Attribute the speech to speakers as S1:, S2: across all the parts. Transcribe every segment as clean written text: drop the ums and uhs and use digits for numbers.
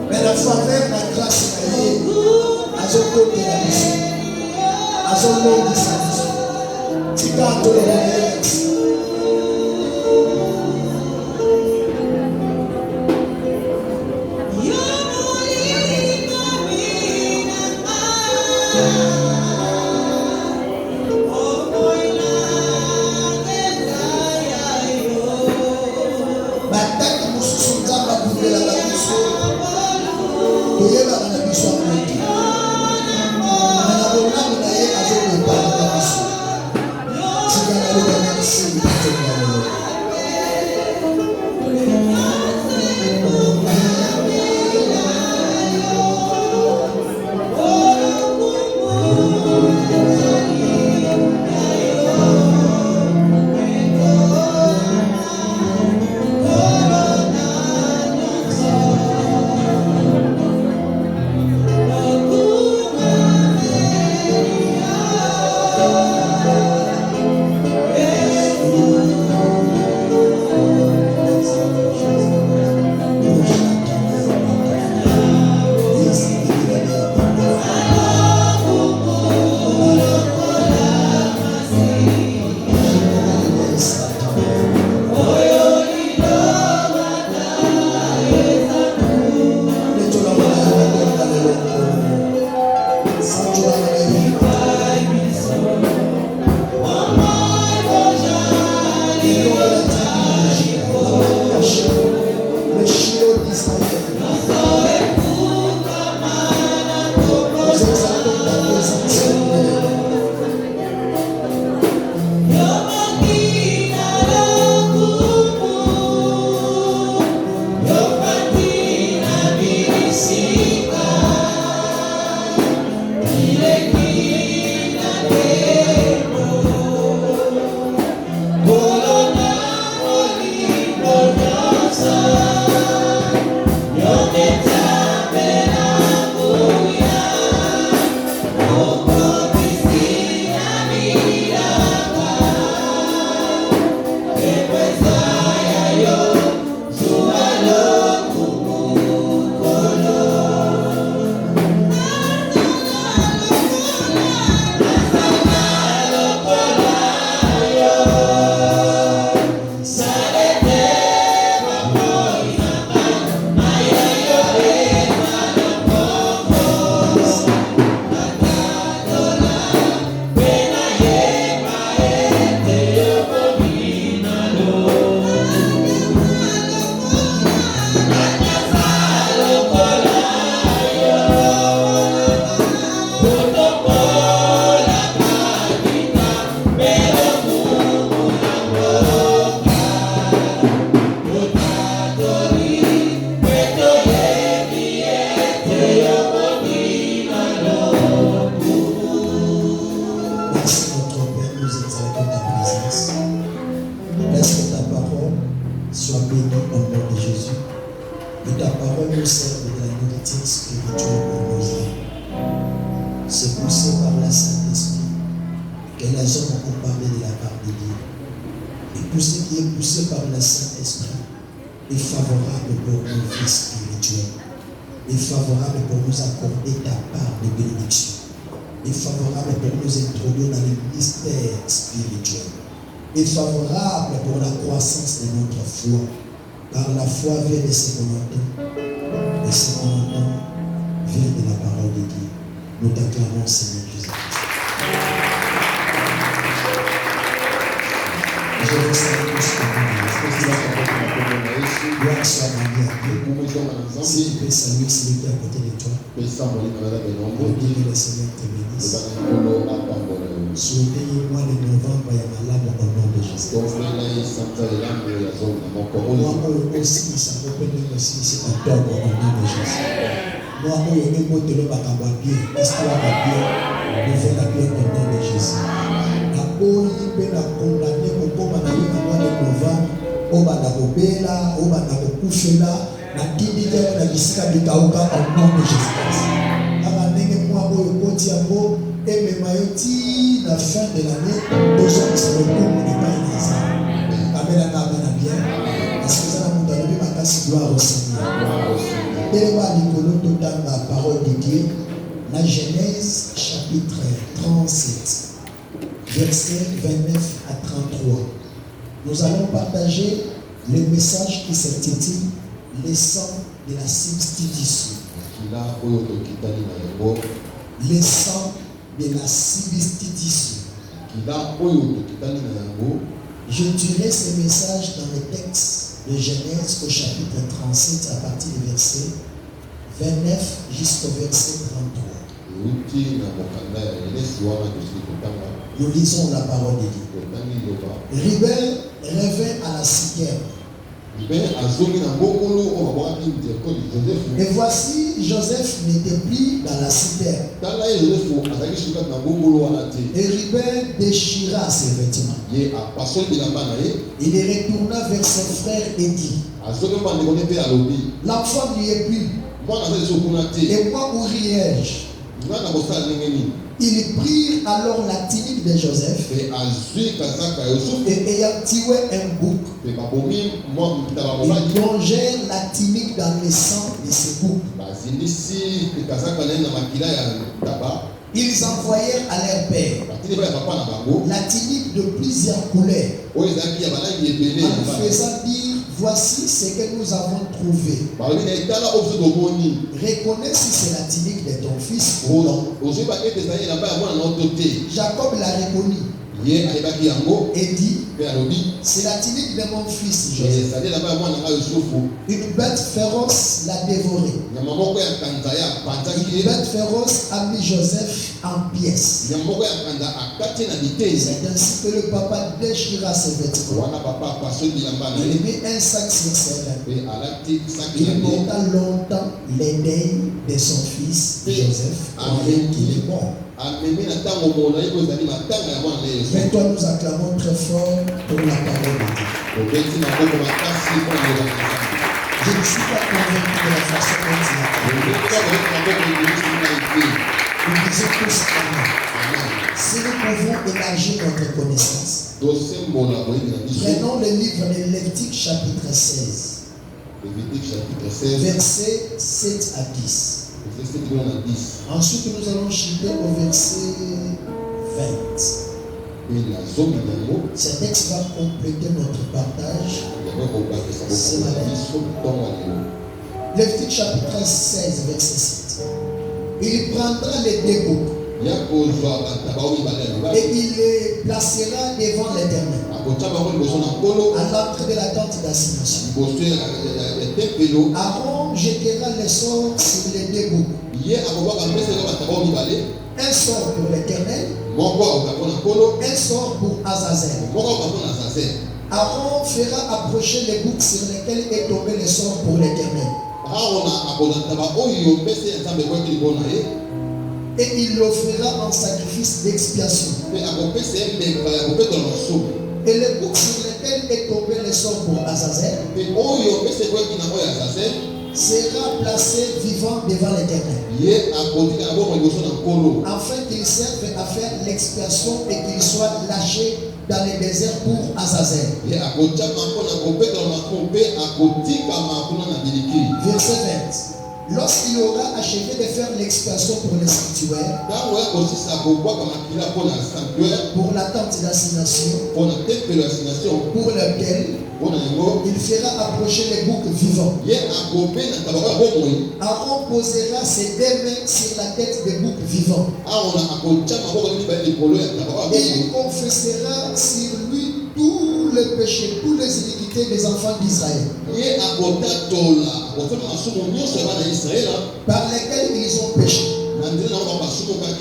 S1: Mais la faveur, la grâce, à son côté, à son nom de salut. Tu gardes le
S2: Amen.
S1: la parole de Dieu dans Genèse chapitre 37, versets 29 à 33. Nous allons partager le message qui s'intitule Les sangs de la substitution. Les sangs de la substitution. Je dirai ce message dans le texte de Genèse au chapitre 37 à partir du verset 29 jusqu'au verset 33. Nous lisons la parole de Dieu. Rubén revint à la citerne. Et voici, Joseph n'était plus dans la citerne. Et Rubén déchira ses vêtements. Il retourna vers ses frères et dit: l'enfant n'y est plus. Et moi, où irai-je? Ils prirent alors la tunique de Joseph et ayant tué un bouc, ils plongèrent la tunique dans le sang de ce bouc. Ils envoyèrent à leur père la tunique de plusieurs couleurs en faisant dire: voici ce que nous avons trouvé. Reconnais si c'est la tunique de ton fils ou non. Jacob l'a reconnu et dit: c'est la tunique de mon fils Joseph. Une bête féroce l'a dévoré. Une bête féroce a mis Joseph en pièces. C'est ainsi que le papa déchira ses vêtements. Il mit un sac sur ses reins. Il porta longtemps les deuils de son fils Joseph, croyant qu'il est mort. Maintenant nous acclamons très fort pour la parole de Dieu. Je ne suis pas convaincu de la façon dont il a parlé. Nous disons tous Amen. Si nous pouvons élargir notre connaissance, prenons le livre de Lévitique chapitre 16, versets 7 à 10. Ensuite, nous allons chuter au verset 20. Ce texte va compléter notre partage ce matin. Lévitique chapitre 16, verset 7. Il prendra les deux boucs et il les placera devant l'Éternel à l'entrée de la tente d'assignation. Aaron jettera les sorts sur les deux boucs. Un sort pour l'Éternel, un sort pour Azazel. Aaron fera approcher les boucs sur lesquels est tombé le sort pour l'Éternel. Et il l'offrira en sacrifice d'expiation. Et le bouc sur lequel est tombé le sort pour Azazel sera placé vivant devant l'Éternel, afin qu'il serve à faire l'expiation et qu'il soit lâché dans le désert pour Azazel. Verset 20. Lorsqu'il aura achevé de faire l'expiation pour le sanctuaire, pour la tente d'assignation, pour lequel il fera approcher les boucs vivants. Aaron posera ses deux mains sur la tête des boucs vivants. Il confessera sur lui tous les péchés, toutes les iniquités des enfants d'Israël, par lesquels ils ont péché.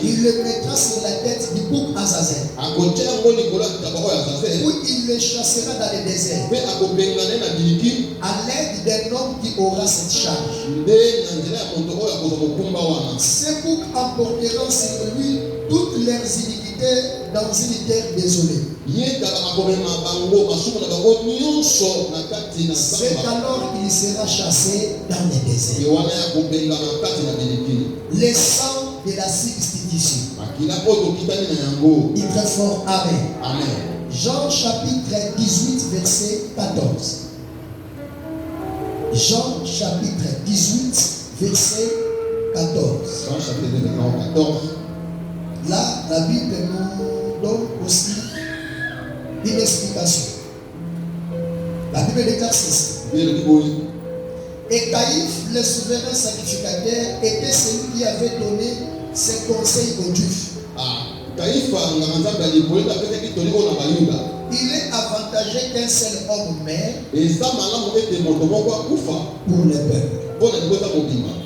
S1: Il le mettra sur la tête du bouc Azazel, où il le chassera dans le désert, à l'aide d'un homme qui aura cette charge. Ces boucs emporteront sur lui toutes leurs iniquités dans une terre désolée. C'est alors qu'il sera chassé dans le désert. Les sangs de la substitution. Il est très fort. Amen.
S2: Amen.
S1: Jean chapitre 18, verset 14. Jean chapitre 18, verset 14.
S2: Dans chapitre 2, verset 14.
S1: Là, la Bible nous donne aussi une explication. La Bible déclare ceci. Et Caïphe, le souverain sacrificateur, était celui qui avait donné ses conseils aux Juifs. Il est avantagé qu'un seul homme meure pour le peuple.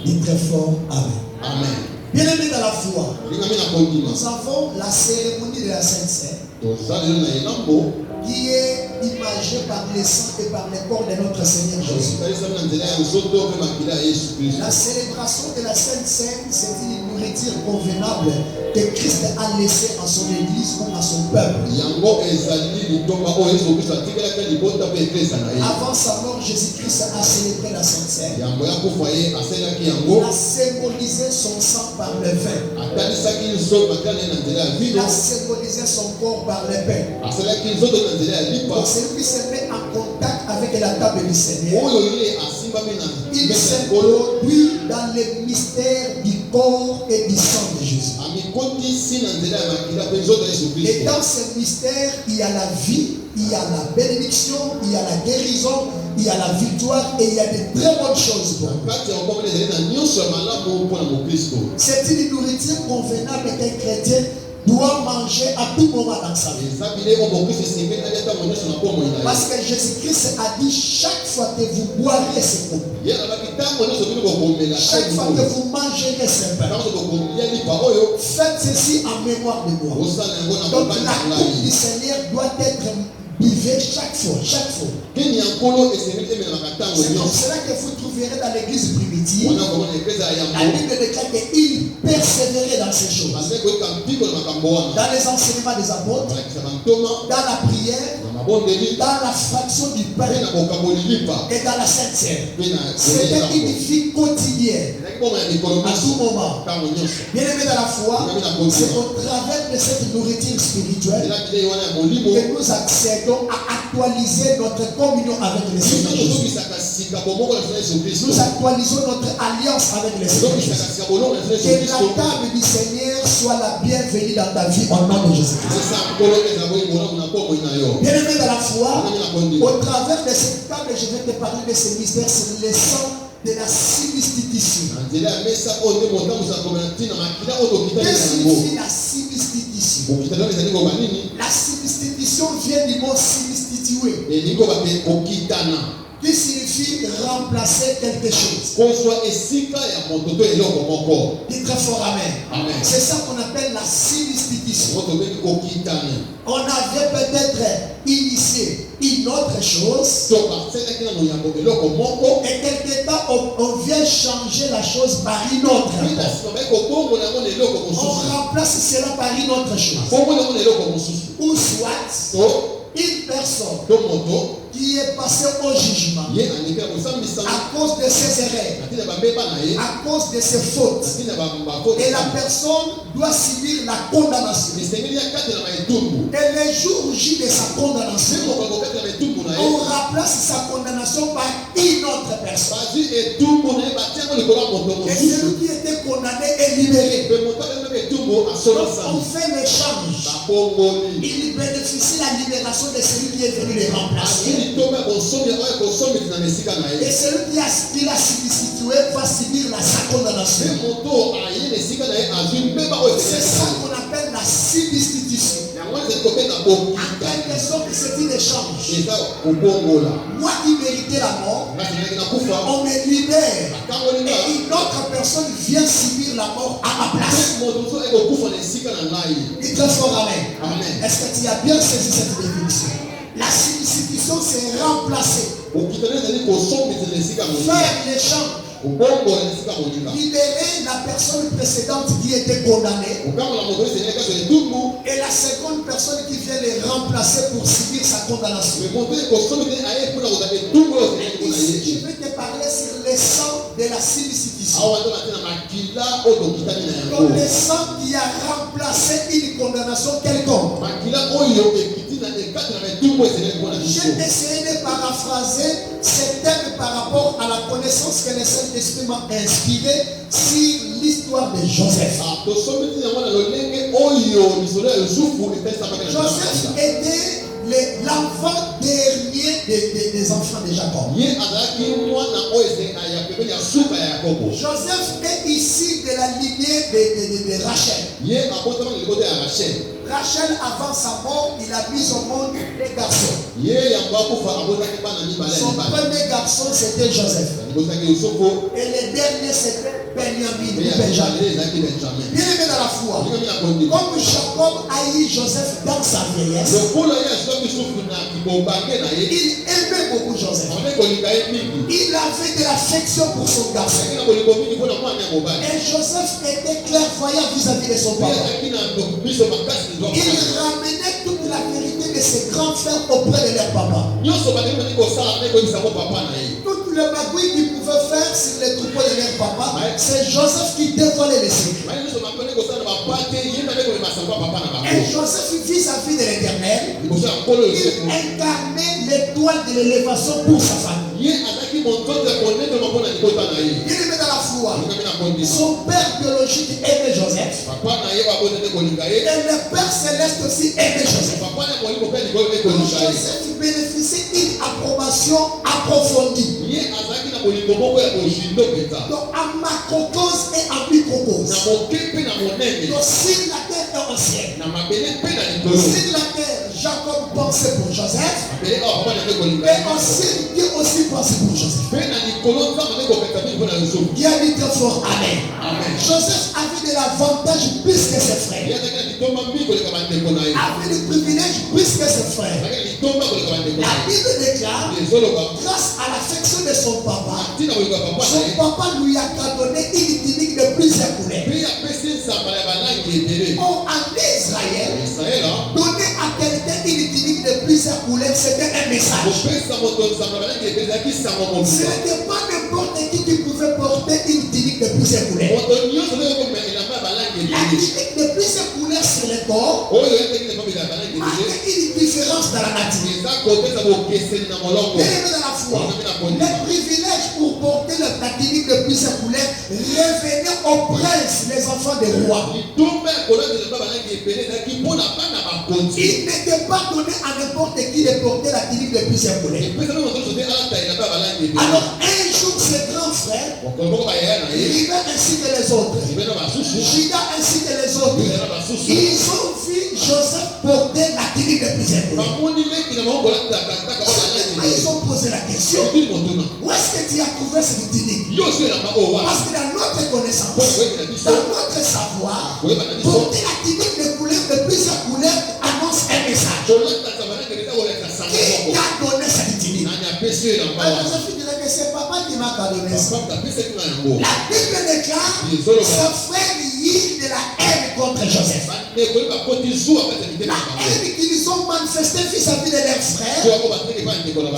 S1: Dit très fort, Amen.
S2: Amen.
S1: Bien-aimés dans la foi, nous avons la cérémonie de la Sainte Seine qui est imagée par les sangs et par les corps de notre Seigneur Jésus. La célébration de la Sainte Seine, c'est une nourriture convenable que Christ a laissée à son Église ou à son peuple. Avant sa mort, Jésus-Christ a célébré la Sainte Seine. Il a symbolisé son sang par le vin. Il a symbolisé son corps par le pain. Donc celui qui se met en contact avec la table du Seigneur, il s'introduit dans le mystère du corps et du sang de Jésus. Et dans ce mystère, il y a la vie, il y a la bénédiction, il y a la guérison, il y a la victoire et il y a de très bonnes choses pour nous. C'est une nourriture convenable qu'un chrétien doit manger à tout moment dans sa vie. Parce que Jésus-Christ a dit chaque fois que vous boirez ce coupe, chaque fois que vous mangerez ce pain, faites ceci en mémoire de moi. Donc la coupe du Seigneur doit être buvée chaque fois. C'est pour cela que vous trouverez dans l'église primitive, la Bible déclare qu'il persévérait dans ces choses. Dans les enseignements des apôtres, dans la prière, dans la fraction du pain et dans la Sainte Seine. C'était une vie quotidienne, à tout moment. Bien aimé dans la foi, c'est au travers de cette nourriture spirituelle que nous accédons à actualiser notre communion avec le Seigneur Jésus. Nous actualisons notre alliance avec le Seigneur Jésus. Que la table du Seigneur soit la bienvenue dans ta vie au nom de Jésus-Christ. Bien-aimé dans la foi, au travers de cette table, je vais te parler de ce mystère, c'est le sang de la substitution. Qu'est-ce que signifie la substitution? La substitution vient du mot substituer, qui signifie remplacer quelque chose. Dis très fort Amen. C'est ça qu'on appelle la substitution. On avait peut-être initié une autre chose, et quelque temps on vient changer la chose par une autre. On remplace cela par une autre chose. Ou soit une personne qui est passée au jugement à cause de ses erreurs, à cause de ses fautes, et la personne doit subir la condamnation. Et le jour J de sa condamnation, on remplace sa condamnation par une autre personne. Et celui qui était condamné est libéré. Donc on fait l'échange. Il bénéficie la libération de celui qui est venu les remplacer. Et celui qui l'a substitué va subir sa condamnation. C'est ça qu'on appelle la substitution. En quelque sorte, c'est un échange. Moi qui méritais la mort, on me libère. Et une autre personne vient subir la mort à ma place. Dis très fort Amen. Est-ce que tu as bien saisi cette définition? La substitution, c'est remplacer. Faire l'échange. Libérer la personne précédente qui était condamnée. Et la seconde personne qui vient les remplacer pour subir sa condamnation. Ici, je vais te parler sur le sang de la substitution. Donc le sang qui a remplacé une condamnation quelconque. J'ai essayé de paraphraser ce thème par rapport à la connaissance que le Saint-Esprit m'a inspiré sur l'histoire de Joseph. Joseph était l'enfant dernier des enfants de Jacob. Joseph est issu de la lignée de Rachel. Rachel, avant sa mort, il a mis au monde des garçons. Son premier garçon, c'était Joseph. Et le dernier, c'était Benjamin. Bien aimé dans la foi. Comme Jacob a eu Joseph dans sa vieillesse, il aimait beaucoup Joseph. Il avait de l'affection pour son garçon. Et Joseph était clairvoyant vis-à-vis de son papa. Il ramenait toute la vérité de ses grands frères auprès de leur papa. Toutes les magouilles qu'ils pouvaient faire sur les troupeaux de leur papa, c'est Joseph qui dévoilait les secrets. Et Joseph, vis-à-vis de l'Éternel, il incarnait l'étoile de l'élévation pour sa famille. Il est dans la foi. Son père biologique aimait Joseph. Et le Père céleste aussi aimait Joseph. Joseph bénéficiait d'une approbation approfondie. Donc, en macrocose et en microcose. Donc, si la terre est ancienne, si la terre, Jacob pensait pour Joseph, et aussi Dieu aussi pensait pour Joseph. Qui a dit très fort Amen. Joseph avait de l'avantage plus que ses frères. Avait le privilège plus que ses frères. La Bible déclare, grâce à l'affection de son papa lui a donné une tunique de plusieurs couleurs. Oh, en Israël, donner à quelqu'un une tunique de plusieurs couleurs, c'était un message. Ce n'était pas n'importe qui pouvait porter une tunique de plusieurs couleurs. La tunique de plusieurs couleurs sur le corps marquait une différence dans la nature. Bien dans la foi, le privilège pour porter la tunique de plusieurs couleurs revenait aux princes, les enfants des rois. Il n'était pas donné à n'importe qui de porter la tunique de plusieurs couleurs. Alors un jour, ses grands frères, Riva ainsi que les autres, Judas ainsi que les autres, ils ont vu Joseph porter la tunique de plusieurs couleurs. Ils ont posé la question, où est-ce que tu as trouvé cette tunique? Parce que dans notre connaissance, dans notre savoir, porter la tunique de couleurs de plusieurs couleurs annonce un message. Qui a donné cette tunique? Joseph dirait que c'est papa qui m'a donné ça. La Bible déclare, ce frère y de la haine contre Joseph. La haine qu'ils ont manifestée vis-à-vis de leurs frères,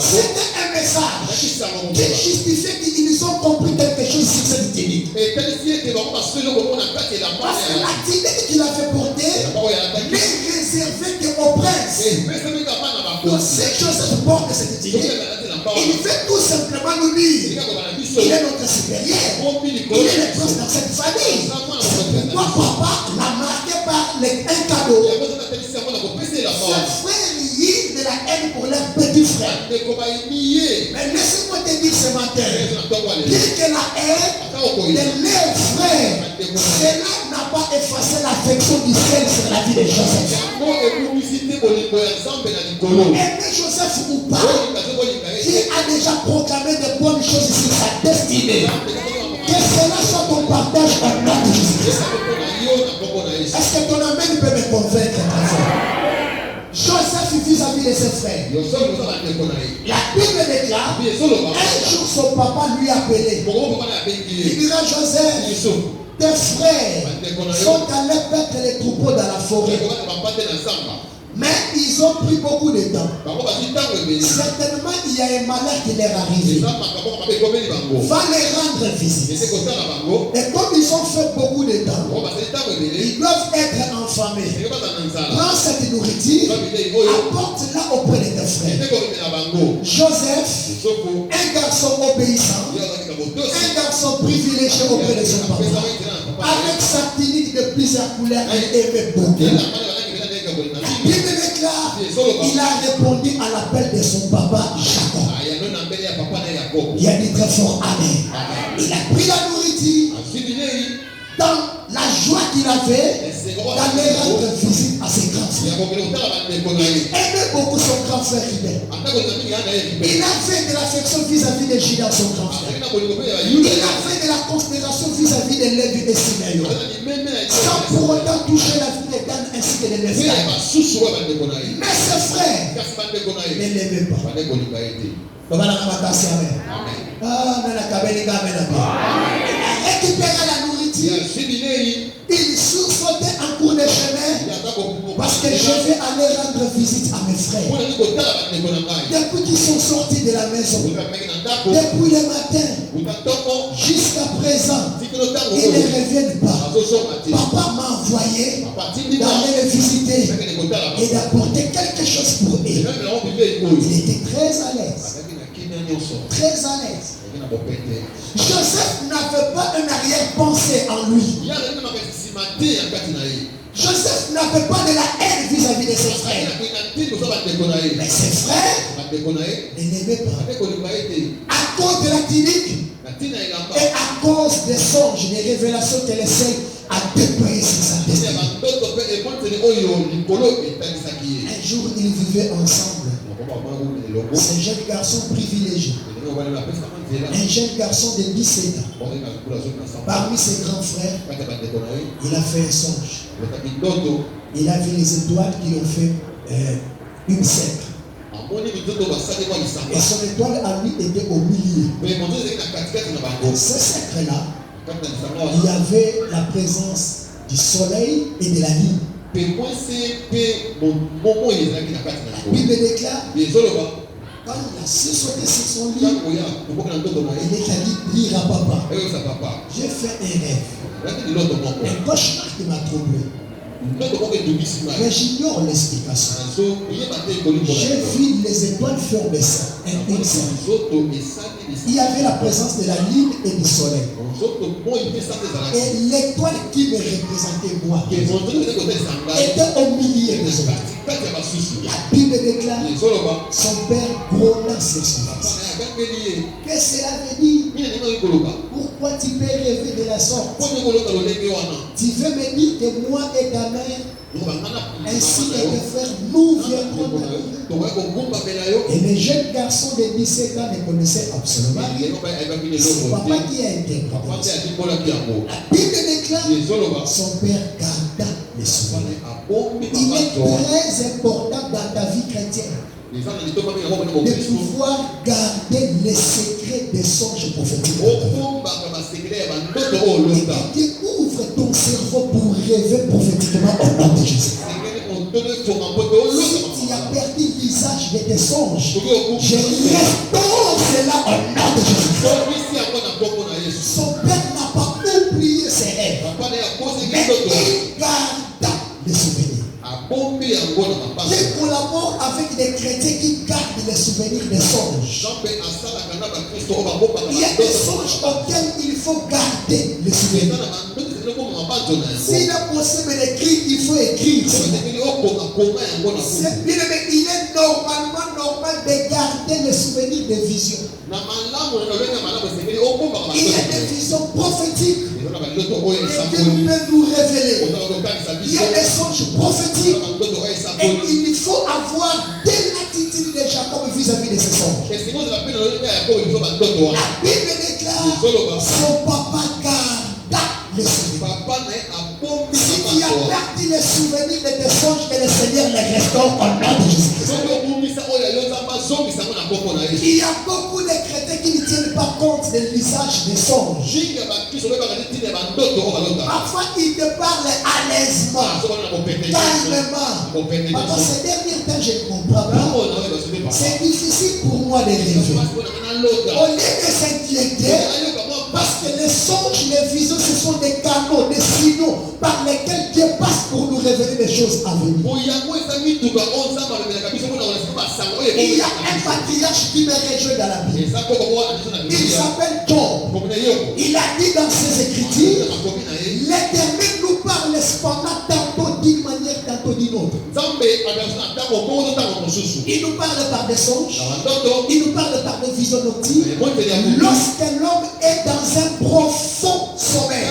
S1: c'était un message qui justifiait qu'ils ont compris quelque chose sur cette tunique. Parce que la tunique qu'il avait portée n'est réservée qu'aux princes. Donc si Joseph porte cette tunique, il fait tout simplement nous dire qu'il est notre supérieur. Il est le prince dans cette famille. Pourquoi papa l'a marqué par un cadeau? Ce frère y de la haine pour leur petit frère. Mais laissez-moi te dire ce matin, dire que la haine de leurs frères, cela n'a pas effacé l'affection du ciel sur la vie de Joseph. Aimer Joseph ou pas, qui a déjà proclamé de bonnes choses sur sa destinée. Que cela soit ton partage en nom de Jésus. Est-ce que ton amen peut me convaincre? Joseph vis-à-vis de ses frères. La Bible déclare, un jour son papa lui appelait. Il dira Joseph, tes frères sont allés perdre les troupeaux dans la forêt. Mais ils ont pris beaucoup de temps. Certainement, il y a un malheur qui leur arrive. Va les rendre visite. Et comme ils ont fait beaucoup de temps, ils doivent être enfamés. Prends cette nourriture, apporte-la auprès de tes frères. Joseph, un garçon obéissant, un garçon privilégié auprès de son papa. avec sa tunique de plusieurs couleurs, il aimait beaucoup. La Bible déclare, il a répondu à l'appel de son papa Jacob. Il a dit très fort Amen. Il a pris la nourriture dans la joie qu'il avait d'aller rendre visite à ses grands frères. Il aimait beaucoup son grand frère Ribel. Il avait de l'affection vis-à-vis de Judas, son grand frère. Il avait de la considération vis-à-vis de Lévi et Simeon, sans pour autant toucher la vie de Dan ainsi que de Lévi. Mais ses frères ne l'aimaient pas. Il a récupéré la nourriture. Il sursautait en cours de chemin parce que je vais aller rendre visite à mes frères. Depuis qu'ils sont sortis de la maison, depuis le matin jusqu'à présent, ils ne reviennent pas. Papa m'a envoyé d'aller les visiter et d'apporter quelque chose pour eux. Il était très à l'aise. Très à l'aise. Joseph n'avait pas une arrière-pensée en lui. Joseph n'avait pas de la haine vis-à-vis de ses frères. Mais ses frères ne l'aimaient pas. À cause de la tunique et à cause des songes, des révélations que le ciel a déployées sur sa destinée. Un jour, ils vivaient ensemble. C'est un jeune garçon privilégié. Un jeune garçon de 17 ans. Parmi ses grands frères, il a fait un songe. Il a vu les étoiles qui ont fait une cercle. Et son étoile à lui était au milieu. Ce cercle-là, il y avait la présence du soleil et de la lune. La Bible déclare, quand il a sursauté sur son lit, il a dit, lire à papa. J'ai fait un rêve, un cauchemar qui m'a troublé. Mais j'ignore l'explication. J'ai vu les étoiles faire baisser. Il y avait la présence de la lune et du soleil. Et l'étoile qui me représentait moi était au milieu des autres. La Bible déclare, son père gronda sur son fils. Qu'est-ce que cela veut dire? Pourquoi tu peux rêver de la sorte? Tu veux me dire que moi et ta mère, ainsi que tes frères, nous viendrons de. Et le jeune garçon de 17 ans ne connaissait absolument rien. C'est papa qui a été. La Bible déclare, son père garda les souvenirs. Il est très important dans ta vie chrétienne de pouvoir garder les secrets des songes prophétiques. Et Dieu ouvre ton cerveau pour rêver prophétiquement au nom de Jésus. Si tu as perdu le visage de tes songes, je restaure cela au nom de Jésus. Son père n'a pas oublié ses rêves, mais il garda les souvenirs. Je collabore avec des chrétiens qui gardent les souvenirs des songes. Il y a des songes auxquels il faut garder les souvenirs. S'il est possible d'écrire, il faut écrire. Il est normalement normal de garder les souvenirs des visions. Il y a des visions prophétiques que Dieu peut nous révéler. Il y a des songes prophétiques et il faut avoir dès l'attitude de Jacob vis-à-vis de ses songes. La Bible déclare, son papa garda les souvenirs. Si tu as perdu les souvenirs de tes songes, que le Seigneur les restaure au nom de Jésus. Il y a beaucoup de chrétiens qui ne tiennent pas compte de l'usage des songes. Parfois, ils te parlent à l'aisement, calmement. Pendant ces derniers temps, je ne comprends pas. C'est difficile pour moi de rêver. Au lieu de s'inquiéter, parce que les songes, les visions, ce sont des canaux, des signaux par lesquels Dieu passe pour nous révéler des choses à venir. Il y a un patriarche qui me rejoint dans la Bible. Il s'appelle Job. Il a dit dans ses écritures, l'Éternel nous parle cependant tantôt d'une manière, tantôt d'une autre. Il nous parle par des songes. Il nous parle par des visions nocturnes. Lorsque l'homme est dans un profond sommeil.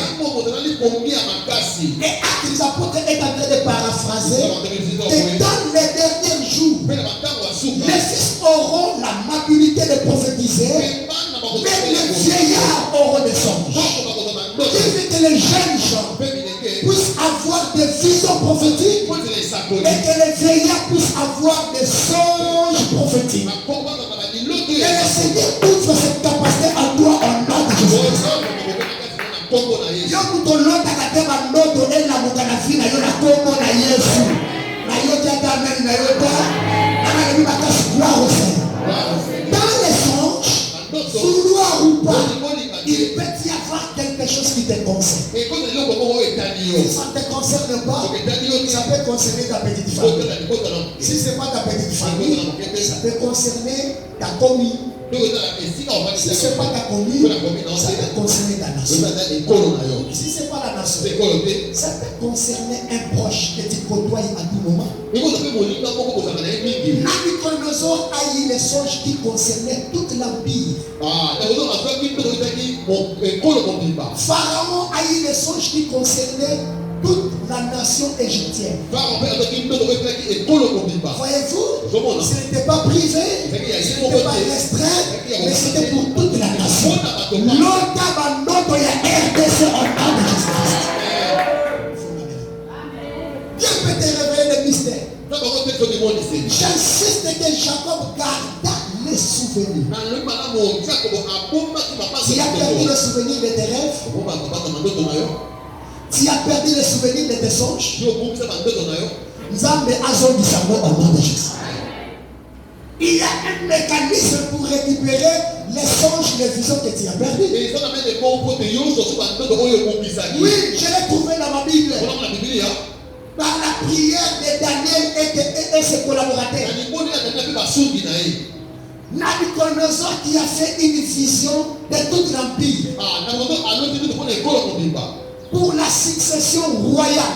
S1: Et Actes des Apôtres est en train de paraphraser. Et dans les derniers jours, les fils auront la maturité de prophétiser. Mais les vieillards auront des songes. Il veut que les jeunes gens puissent avoir des visions prophétiques et que les vieillards puissent avoir des songes prophétiques. Et le Seigneur ouvre cette capacité à toi en nom de Jésus. Dans les songes, vouloir ou pas, il peut y avoir quelque chose qui te concerne. Si ça ne te concerne pas, ça peut concerner ta petite famille. Si ce n'est pas ta petite famille, ça peut concerner ta commune. Si ce n'est pas ta commune, ça peut concerner ta nation. Si ce n'est pas la nation, ça peut concerner un proche que tu côtoies à tout moment. Nabucodonosor a eu les songes qui concernaient toute l'empire. Pharaon a eu les songes qui concernaient toute la nation égyptienne. Voyez-vous, ce n'était pas privé, ce n'était pas restreint, mais c'était pour toute la nation. L'Otabandoto y a RDC en nom de Jésus-Christ. Dieu peut te révéler le mystère. J'insiste que Jacob garda les souvenirs. Tu as perdu le souvenir de tes rêves. Tu as perdu le souvenir de tes songes. Nzambe azongi sango au nom de Jésus. Il y a un mécanisme pour récupérer les songes, les visions que tu as perdues. Oui, je l'ai trouvé dans ma Bible. Par la prière de Daniel et ses collaborateurs. Nabucodonosor qui a fait une vision de toute l'empire. Pour la succession royale.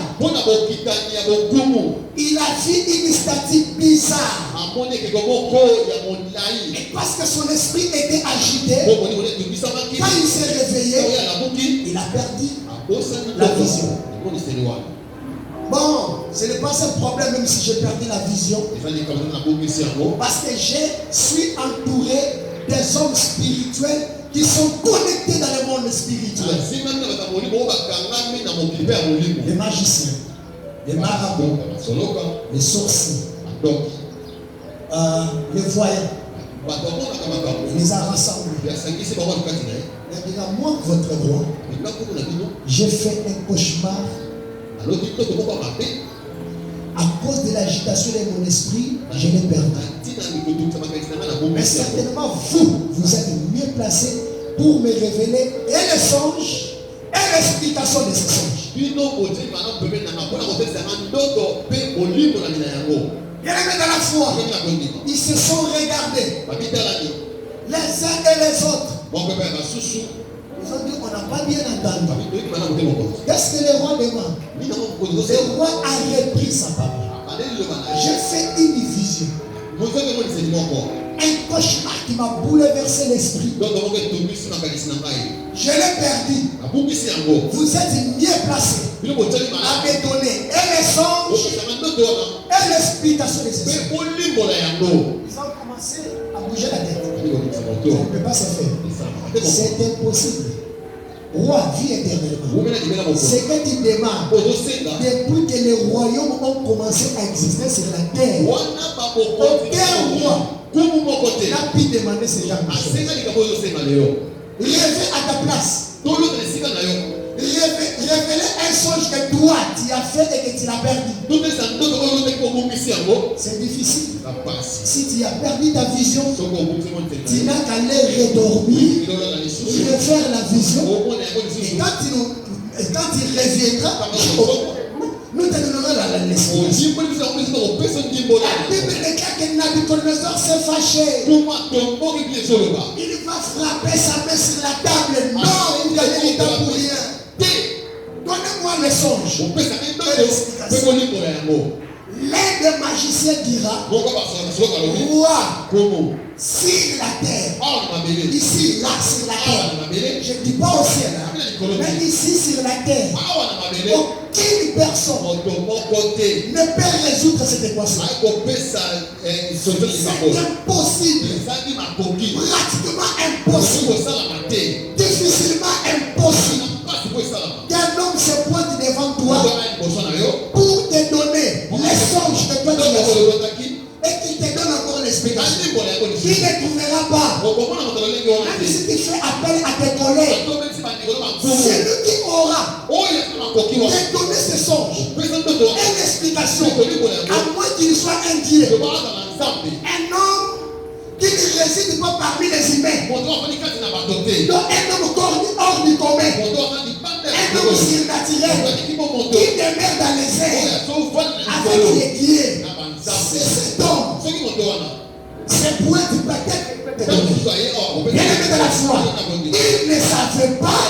S1: Il a vu une statue bizarre. Et parce que son esprit était agité, quand il s'est réveillé, il a perdu la vision. Bon, ce n'est pas un problème même si j'ai perdu la vision. Parce que je suis entouré des hommes spirituels qui sont connectés dans le monde spirituel. Les magiciens, les marabouts, les sorciers, les voyants. Il les a rassemblés. Il dit, moi, votre roi, j'ai fait un cauchemar. À cause de l'agitation de mon esprit, je l'ai perdu. Mais certainement, vous êtes mieux placé pour me révéler et les songes et l'explication de ces songes. Bien-aimés dans la foi, ils se sont regardés les uns et les autres. Ils ont dit, on n'a pas bien entendu. Qu'est-ce que le roi demande? Le roi a repris sa parole. J'ai fait une vision. Un cauchemar qui m'a bouleversé l'esprit. Je l'ai perdu. Vous êtes mieux placé à me donner et les songes et l'explication de ces songes. Ils ont commencé à bouger la tête. Ça ne peut pas se faire. C'est impossible. Roi, vie éternellement. Ce que tu demandes, depuis que les royaumes ont commencé à exister sur la terre, aucun roi n'a pu demander ce genre de choses. Rêver à ta place. Révéler un songe que toi tu as fait et que tu l'as perdu. C'est difficile. Si tu as perdu ta vision, tu n'as qu'à aller redormir, refaire la vision. Et quand tu reviendras, Nous te donnerons la l'explication. La Bible déclare que Nabucodonosor s'est fâché. Il va frapper sa main sur la table. Non, il ne mérite pas pour rien. Donnez-moi le songe. L'un des magiciens dira, roi, sur la terre, ici, là, sur la terre, je ne dis pas au ciel, mais ici, sur la terre, aucune personne ne peut résoudre cette équation. C'est impossible, pratiquement impossible, difficilement impossible qu'un homme se pointe devant toi pour te donner les songes que toi tu as et qu'il te donne encore l'explication. Il ne trouvera pas. Même si tu fais appel à tes collègues, celui qui aura te donné ces songes et l'explication, à moins qu'il soit un Dieu, un homme qui ne réside pas parmi les humains, donc un homme hors du commun, un homme surnaturel qui demeure dans les airs avec les dieux. C'est cet homme. C'est pour être peut-être. Bien aimé de la foi, il ne savait pas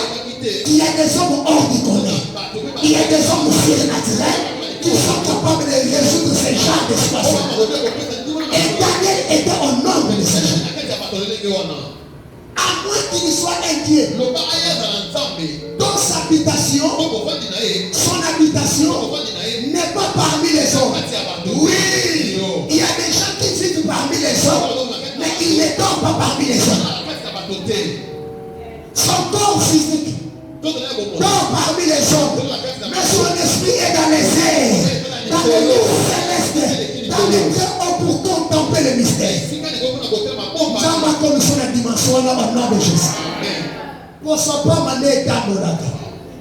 S1: qu'il y a des hommes hors du commun. Il y a des hommes surnaturels qui sont capables de résoudre ce genre de situation. Et Daniel était au nombre de ces gens. À moins qu'il soit un Dieu, dans sa habitation, son habitation n'est pas parmi les hommes. Oui, il y a des gens qui vivent parmi les hommes, mais il ne dort pas parmi les hommes. Son corps physique dort parmi les hommes, mais son esprit est dans les airs, dans les lieux célestes, dans les lieux pour contempler le mystère. Nous avons connu la dimension là maintenant de Jésus. Pour ne pas maner d'Amoraka.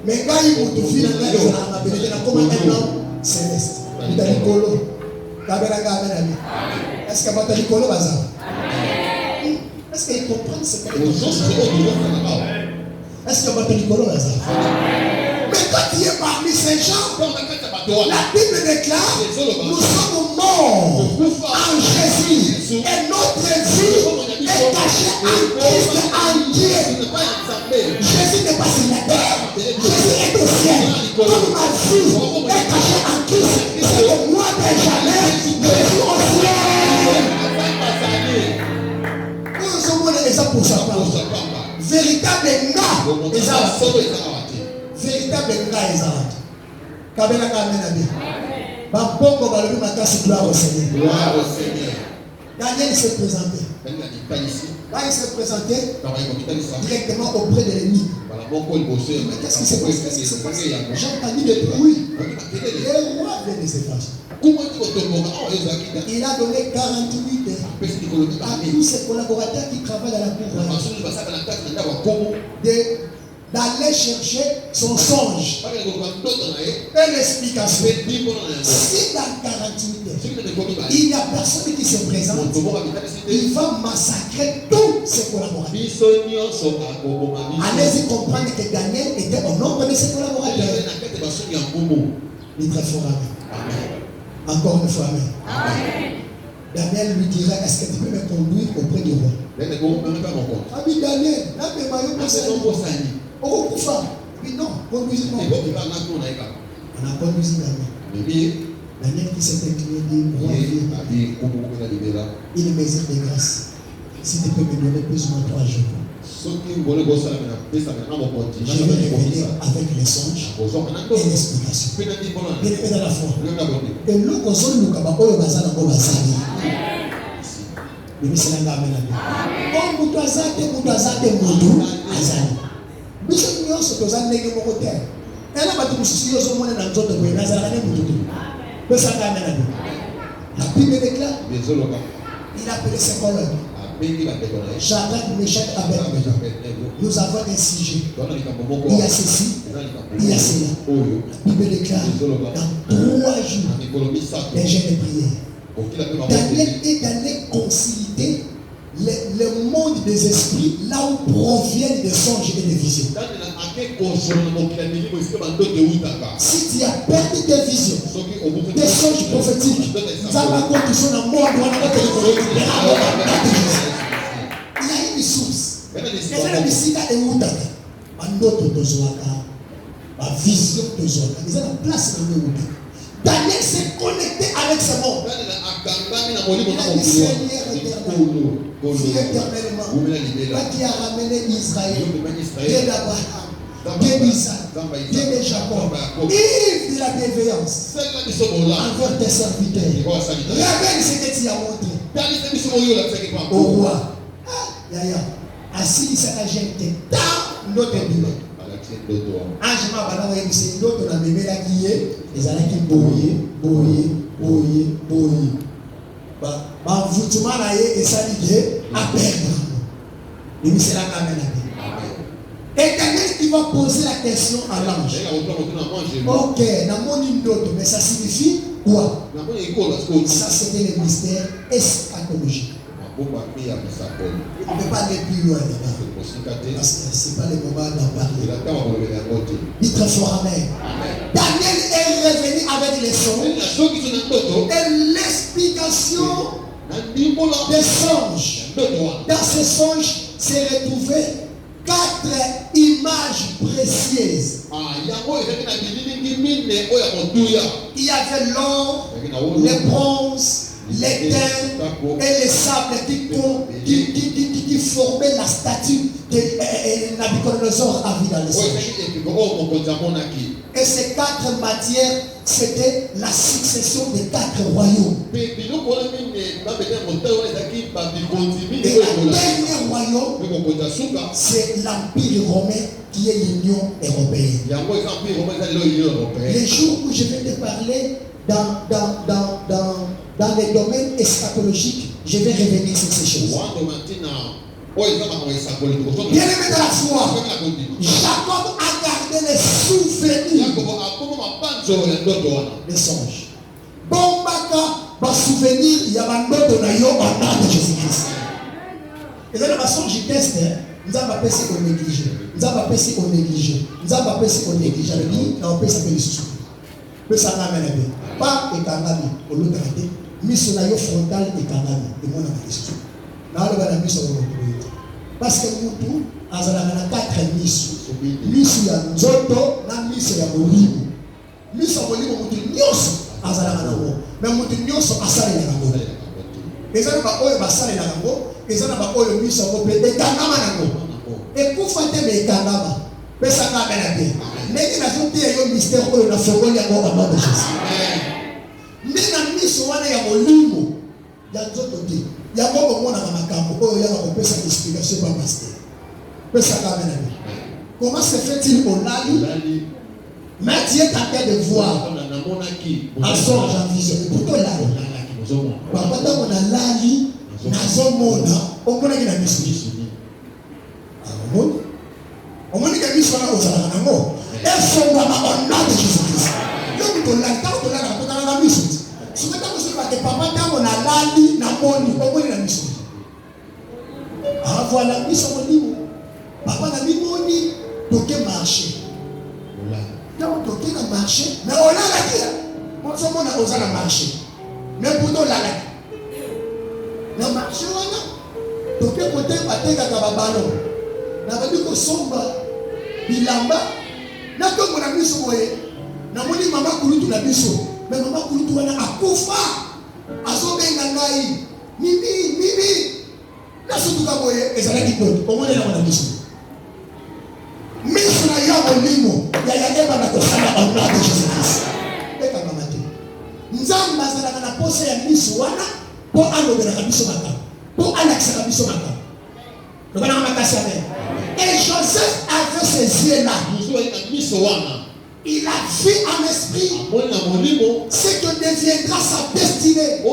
S1: Mais quand il vous trouve dans la bénédiction, comme un homme céleste. Il a dit Colo. Est-ce que votre Nicolo va ça? Est-ce qu'il comprend ce que est-ce que votre Nicolo va ça? Mais quand il est parmi ces gens, la Bible déclare nous sommes morts en Jésus et notre vie est cachée en Christ, en Dieu. Jésus n'est pas sur la terre, Jésus est au ciel. Comme ma vie est cachée en Christ, c'est que moi jamais je suis au ciel. Nous sommes les exemples pour ça. Véritable gars, véritable gars, Kabela Kamena bien. Bambongo balobi makasi gloire au Seigneur. Gloire au Seigneur. Daniel s'est présenté. Là, il s'est présenté directement auprès de l'ennemi. Qu'est-ce qui s'est passé? J'ai entendu des bruits. Le roi vient de se fâcher. Il a donné 48 heures à tous ses collaborateurs qui travaillent dans la cour d'aller chercher son songe et l'explication. Si dans 48 heures, il n'y a personne qui se présente, il va massacrer tous ses collaborateurs. Allez-y comprendre que Daniel était au nombre de ses collaborateurs. Il très fort, amen. Encore une fois, amen. Daniel lui dira, est-ce que tu peux me conduire auprès du roi? Ah oui, Daniel, là, mais Mario, oh, pourquoi? Oui, non, conduisez-moi. On a conduit Daniel. Daniel qui s'est incliné, dit, roi, il mesure de grâce. Si tu peux me donner plus ou moins 3 jours. Je vais revenir avec les songes et l'explication. Il est dans la foi. Et l'eau qu'on s'en loue, on va bazar dans le bazar. Mais c'est la gamme. Comme vous avez Bishop Nyonso toza ndenge moko te. Ela batu mususu yo zomona na nzoto boye nazala ne mututu. Pesa kama na. La Bible déclare. Il a appelé ses collègues. Shadrach, Meshach, Abednego. Nous avons un sujet. Il y a ceci, il y a cela. La Bible déclare dans 3 jours les jeûnes de prière. Daniel est allé consulter le monde des esprits, là où proviennent des songes et des visions. Si tu as perdu tes visions, besoin d'un monde où on a récupérer il y a une source. Et ça, la musique est où t'as un autre besoin, ma vision besoin. Ils ont la place dans le monde. Daniel s'est connecté avec ce monde. Il a dit Seigneur éternellement, Dieu éternellement, toi qui as ramené Israël, Dieu d'Abraham, Dieu d'Isaac, Dieu de Jacob, vive de la bienveillance envers tes serviteurs. Révèle ce que tu as montré au roi. Yaya, assis à la gente, dans notre bureau. Ange m'a balé avec ses d'autres dans le bébé là qui est, ils allaient qui boyer. Bah, vous tout mal et ça dit à perdre. Et c'est la caméra. Et Daniel qui va poser la question à l'ange. Ok, dans mon autre, mais ça signifie quoi? Ça c'était le mystère eschatologique. On ne peut pas aller plus loin là-bas. Parce que ce n'est pas le moment d'en parler. Dis très fort amen. Daniel est revenu avec les songes et l'explication des songes. Dans ces songes, s'est retrouvé 4 images précieuses. Il y avait l'or, le bronze, les terres et les sables qui formaient la statue de Nabucodonosor a vu dans les songes. Et ces 4 matières, c'était la succession des 4 royaumes. Et le dernier royaume, c'est l'Empire romain qui est l'Union européenne. Les jours où je vais te parler dans les domaines eschatologiques, je vais revenir sur ces choses. Bien aimé dans la foi, Jacob a gardé les souvenirs des songes. Bon, ma souvenir, il y a un autre naïo en nom de Jésus-Christ. Et dans la songe, je teste, nous avons appelé ce qu'on néglige. Nous avons appelé ce qu'on néglige. Nous avons appelé ce qu'on néglige. J'avais dit, nous avons appelé ça que les sous. Mais ça n'a rien à voir. Pas et Kangami, au lieu de rater, mission naïo frontal et Kangami. Et moi, on a des sous. Là, on a la mission de parce que nous, nous avons 4 missions. Mission ya nzoto na mission ya molimo. Mission ya molimo mutu nyonso azala na ngo. Mais mutu nyonso asala na ngo. Ezana ba oyo basala na ngo, ezana ba oyo mission ko pe ekangama na ngo. Ekufa te me ekangama. Pesa ka bela bien. Ndenge na zote yo mystère oyo na fokoli ya ngo ba nom de Jésus. Ndenge na mission wana ya molimo ya nzoto te. Il y a beaucoup de monde dans ma camp. Il y a une explication par pasteur. Comment se fait-il au Lali? Mais Dieu t'a fait de voir en songe, en vision. Pourquoi Lali? Papa, on a Lali, Nazomona, on connaît la mission. On connaît la mission aux Alanamo. Et son maman, on a de Jésus-Christ. Donc, on a la mission. Si vous avez papa, on a lali, na moni, on a la mission. Ah, voilà, mission au niveau. Papa n'a mis moni, donc marché. Donc, on a marché, mais on a la guerre. On a osé la marché. Mais pour nous, la la marché, on a. Donc, côté, on a kababalo. Na badi ko somba, bilamba. Na to mon ami soboye. Na moni mama kulutu na biso. Mais maman kulutu wana akufa. Azobenga ngai. Mimi. Na sutu kaboye ezalaki dote. Omone na mwana biso. Miso na ya molimo. Ya eba na kosala au nom de Jésus-Christ. Eka mama te. Nzamba azalaka na posa ya miso wana po alobela biso maka. Po alakisa biso maka. Et Joseph avait ses yeux là. Il a vu en esprit ce que deviendra sa destinée,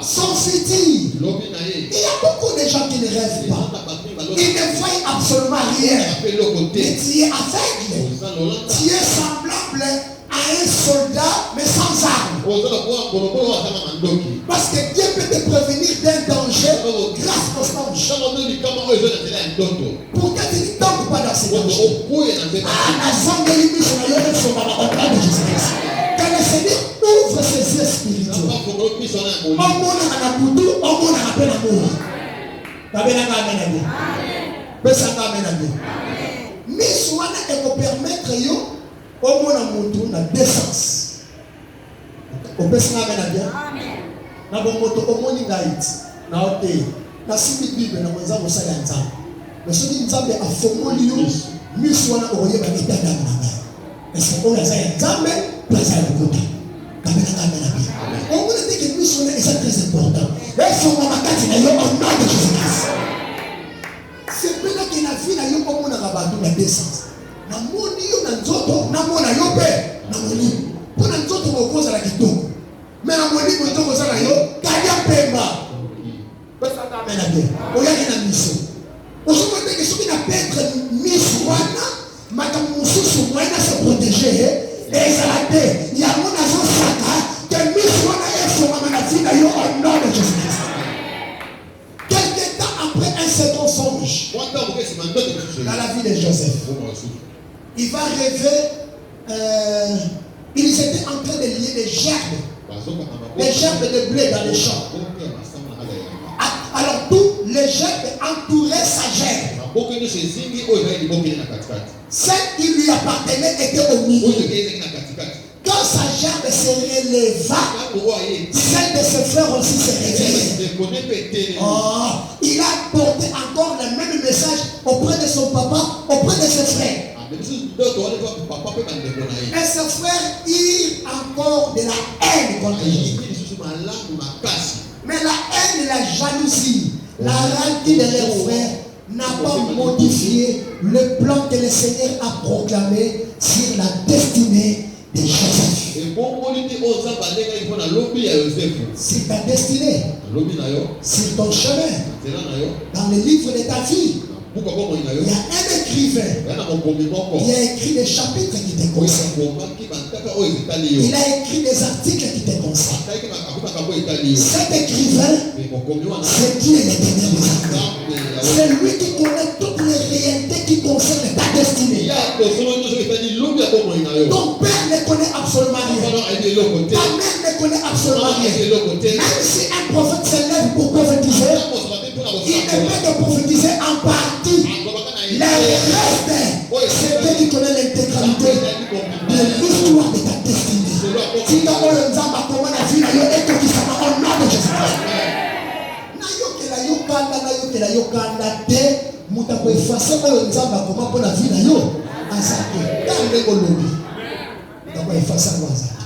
S1: son futur. Il y a beaucoup de gens qui ne rêvent pas. Ils ne voient absolument rien. Mais tu es aveugle. Tu es semblable à un soldat, mais sans armes. Parce que Dieu peut te prévenir d'un danger grâce au songe. Pourquoi tu ne tombes pas dans ces dangers? Que le Seigneur ouvre ses yeux spirituels. omonaka na butu omonaka mpe na moi babelaka amen abe pesaka amen abe miso wana ekopermettre yo omona motu na décence opesanga amen abe na bomoto omoni ngai na ote nasimbi bible na mwenza mosala ya nzambe mais soki nzambe afongoli yo miso wana okoyeba etandama na ngai eske oyo aza ya nzambe to aza ya lokuta kabelaka amen abe omona teke miso wana eza très important efongama kati na yo au nom de Jésus-Christ sepelaki na vie na yo omonaka bato na décence namoni yo na nzoto namona yo mpe na molimo mpo na nzoto okozala kitoko me na molimo tokozala yo kalia mpemba pesaka amen abe oyaki na miso ozomona teke soki na petre miso wana makambo mosusu moyen na se protéger ezala te yango nazosaka ke miso wana efongama na vie na yo au nom de Jésus-Christ. Quelque temps après un second songe dans la vie de Joseph, il va rêver, ils étaient en train de lier des gerbes de blé dans les champs. Alors tous les gerbes entouraient sa gerbe. Celle qui lui appartenait était au milieu. Quand sa gerbe se releva, celle de ses frères aussi se réveillait. Oh, il a porté encore le même message auprès de son papa, auprès de ses frères. Et ses frères eurent encore de la haine contre lui. Mais la haine et la jalousie, la raillerie de leurs frères n'a pas modifié le plan que le Seigneur a proclamé sur la destinée de Joseph. C'est ta destinée, c'est ton chemin. Dans le livre de ta vie, il y a un écrivain qui a écrit des chapitres qui te concernent. Il a écrit des articles qui te concernent. Cet écrivain, c'est Dieu l'Éternel des armées. C'est lui qui connaît toutes les réalités qui concernent ta destinée. Ton père ne connaît absolument rien. Ta mère ne connaît absolument rien. Même si un prophète s'élève pour prophétiser, il ne peut que prophétiser en partie. Le reste, c'est Dieu qui connaît l'intégralité de l'histoire de ta destinée. Si tu as un nzamba, comment la vie et que tu s'en au nom de Jésus-Christ. Na yokanda te muta ko effacer oyo nzamba comment pour la vie na yo azaki kande kolobi na ko effacer ko azaki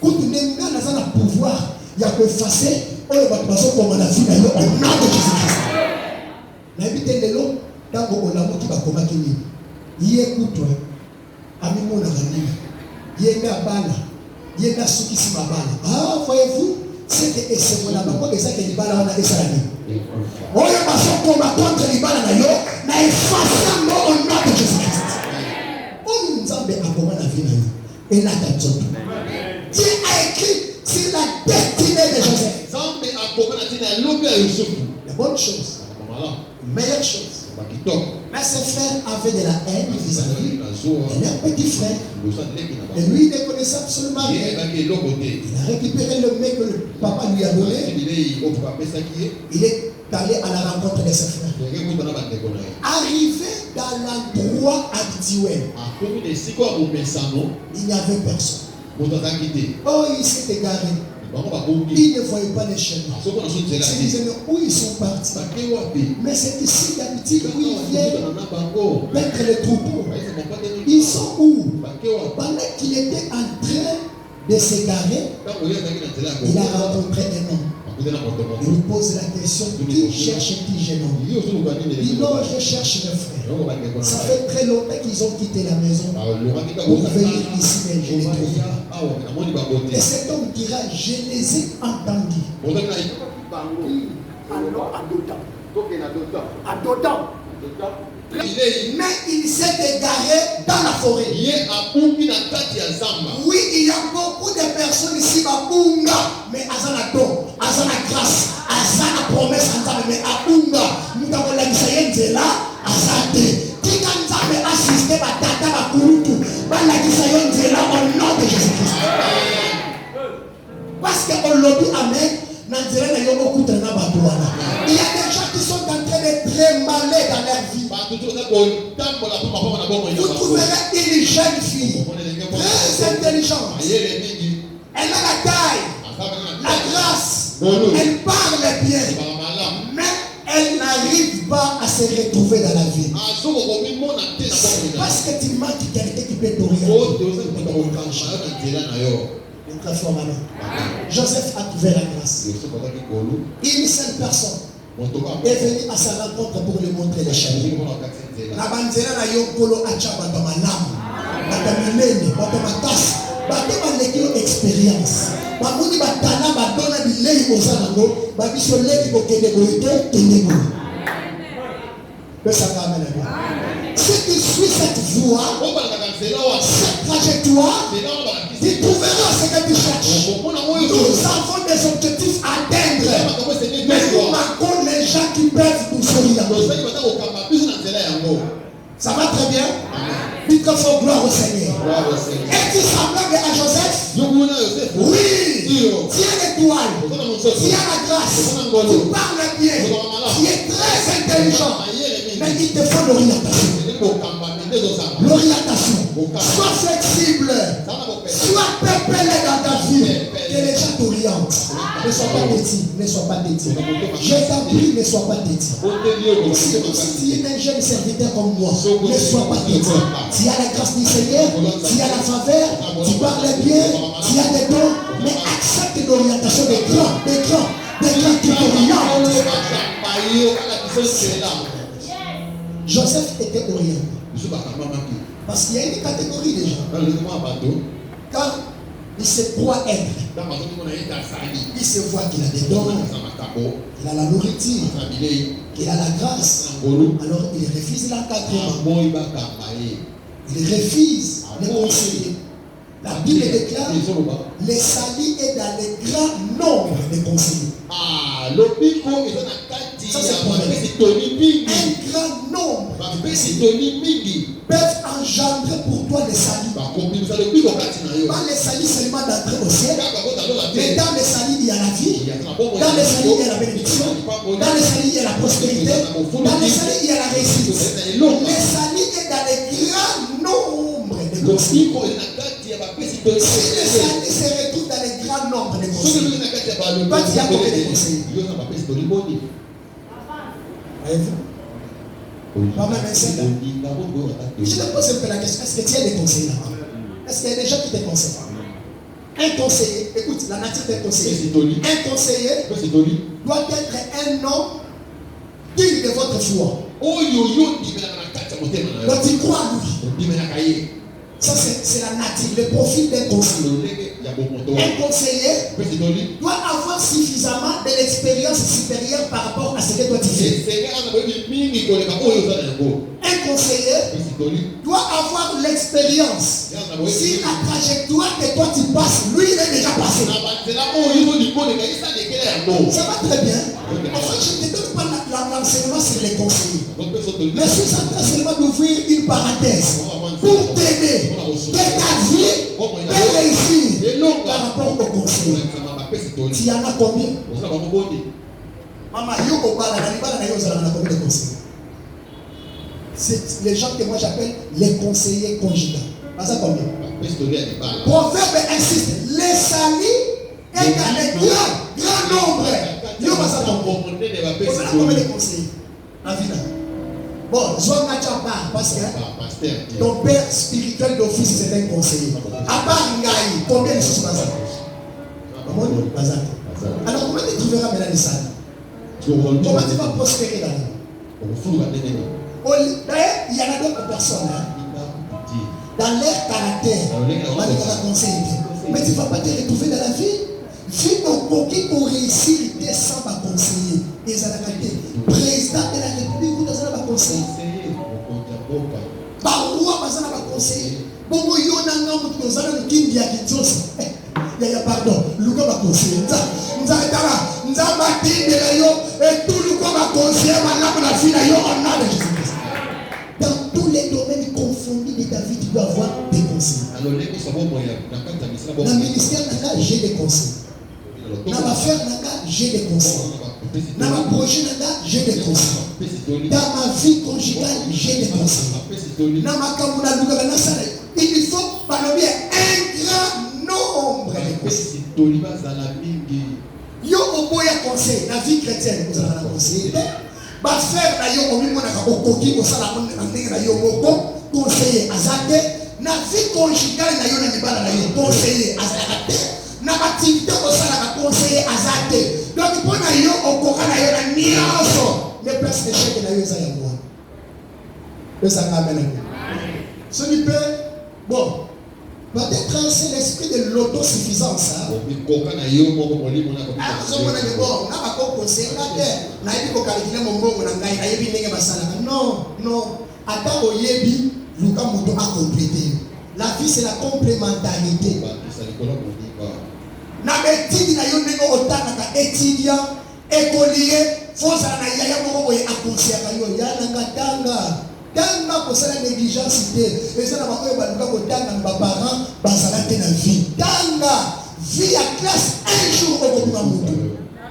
S1: kutu nenga na sana pouvoir ya ko effacer oyo bato bazokoma na vie na yo au nom de Jésus-Christ. Na ebite lelo tango olamuki bakomaki nini ye kutu amimona kanini ye ngabala ye ngasukisi mabala. Ah, voyez-vous, c'est que c'est mon amour que ça que libala wana esalani oyo basokoma contre libala na yo na effacer mo au nom de Jésus-Christ. Oyo nzambe akoma na vie na yo elata nzoto. Dieu a écrit sur la destinée de Joseph. Nzambe akoma na tina lobi ya Yosefu. La bonne chose, meilleure chose. Mais ses frères avaient de la haine vis-à-vis de leur petit frère. Et lui, il ne connaissait absolument rien. Il a récupéré le mec que le papa lui a donné. Il est allé à la rencontre de ses frères. Arrivé dans l'endroit habituel, il n'y avait personne. Oh, il s'est égaré. Ils ne voyaient pas les chemins. Ils se disaient où ils sont partis. Mais c'est ici d'habitude où ils viennent mettre les troupeaux. Ils sont où? Pendant qu'il était en train de s'égarer, il a rencontré un homme. Il lui pose la question, qui cherche-t-il, jeune homme? Il dit non, je cherche mes frères. Ça fait très longtemps qu'ils ont quitté la maison pour venir ici, mais je les trouve pas. Et cet homme dira, je les ai entendus. Mais il s'est égaré dans la forêt. Oui, il y a beaucoup de personnes ici, mais Azana don, Azana grâce, Azana promesse, mais Abunga, nous avons la mission là, Azate. Qui a assisté à Tata Bakurutu, la mission là au nom de Jésus-Christ. Parce qu'on l'a dit, amen. Il y a des gens qui sont en train de trémaler dans leur vie. Vous trouverez une jeune fille très intelligente. Elle a la taille, la grâce, elle parle bien, mais elle n'arrive pas à se retrouver dans la vie. Parce que tu manques quelqu'un qui peut t'orienter. Joseph a trouvé la grâce. Une seule personne est venue à sa rencontre pour lui montrer les chemins. La banzela na yokolo achaba dans ma lame, dans ma lame, dans ma tasse, dans ma expérience. Bamuni batana badona bilei ozango, babiso leki bokende boite tenego. Si tu suis cette voie, cette trajectoire, tu trouveras ce que tu cherches. Nous avons des objectifs à atteindre. Mais nous manquons les gens qui peuvent nous orienter. Ça va très bien? Dites que faut gloire au Seigneur. Es-tu semblable à Joseph? Oui. Tu es l'étoile. Tu as la grâce. Tu parles bien. Tu es très intelligent. Mais il te faut l'orientation. L'orientation. Sois flexible. Sois pépélé dans ta vie. Que les gens t'orientent. Ne sois pas têtu. Ne sois pas têtu. Je t'en prie, ne sois pas têtu. Si tu es un jeune serviteur comme moi, ne sois pas têtu. Tu as la grâce du Seigneur, tu as la faveur, tu parles bien, tu as des dons, mais accepte l'orientation des grands qui t'orientent. Joseph était orienté. Parce qu'il y a une catégorie de gens. Quand il se croit être, il se voit qu'il a des dons, qu'il a la nourriture, qu'il a la grâce. Alors il refuse l'encadrement. Il refuse les conseillers. La Bible déclare les salis est dans les grands nombres de conseillers. Ça c'est un grand nombre peuvent engendrer pour toi les salis. Pas les salis seulement d'entrer au ciel, mais dans les salis il y a la vie, dans les salis il y a la bénédiction, dans les salis il y a la prospérité, dans les salis il y a la réussite. Les salis est dans les grands nombres de conseillers. Si les salis se retrouvent dans les grands nombres de conseillers, toi tu as combien de conseillers? Pas même un seul. Je te pose un peu la question, est-ce que tu as des conseillers là-bas? Est-ce qu'il y a des gens qui te conseillent? Un conseiller, écoute, la nature d'un conseiller. Un conseiller doit être un homme digne de votre foi. Donc tu crois à lui. Ça c'est la nature, le profil d'un conseiller. Un conseiller doit avoir suffisamment de l'expérience supérieure par rapport à ce que toi tu fais. Un conseiller doit avoir l'expérience. Si la trajectoire que toi tu passes, lui il est déjà passé. Ça va très bien. Enfin, je ne te donne pas l'enseignement sur les conseillers. Mais je suis en train seulement d'ouvrir une parenthèse pour t'aider que ta vie peut réussir par rapport au conseil. Tu y en as combien? Maman, combien de conseillers? C'est les gens que moi j'appelle les conseillers conjugaux. Pas ça combien? Proverbe insiste, les salis est dans les grands nombres. Yo pas ça combien de conseillers? En vie là. Bon, Zoan Nachapa, parce que ton père spirituel d'office c'est un conseiller. À part Ngaï, combien de choses bazar? Alors comment tu trouveras maintenant les salles? Comment tu vas prospérer dans la vie? D'ailleurs, il y en a d'autres personnes dans leur caractère, mais tu ne vas pas te retrouver dans la vie. Vu qu'on réussir sans ma conseiller, les anacalités, président de la République, vous avez un conseiller. Barua, vous avez un conseiller. Bon, vous avez un conseiller. Pardon, Luka va conseiller. Nous avons et tout le monde va conseiller. Dans tous les domaines confondus de ta vie, tu dois avoir des conseils. Dans le ministère, j'ai des conseils. Dans l'affaire, j'ai des conseils. Dans ma projet, j'ai des conseils. Dans ma vie conjugale, j'ai des conseils. Dans ma kamuna luga na sala, il faut parler un grand nombre de conseils. Yo oboya conseil, la vie chrétienne, vous allez la conseiller. Ba frère na yo omi mona ka okoki ko sala mon na ndenge na yo moko conseiller azate na vie conjugale na yo na libala na yo conseiller azate na activité ko sala ka conseiller azate donc pour na yo okoka na yo na nyonso les places de chèque na yo za ya moi ça amen. Ce qui peut bon peut-être c'est l'esprit de l'autosuffisance. Non, non. Attends, oyebi, Luka Moto a complété. La vie, c'est la complémentarité. Na étude na yo nego otaka ka étudiant, écolier, faut ça na yaya moko boye akonseya ka yo yana ngatanga. Tanga kosala négligence te eza na bakoyo baluka kotanga na baparent bazala te na vie tanga vie ya classe un jour okobima moto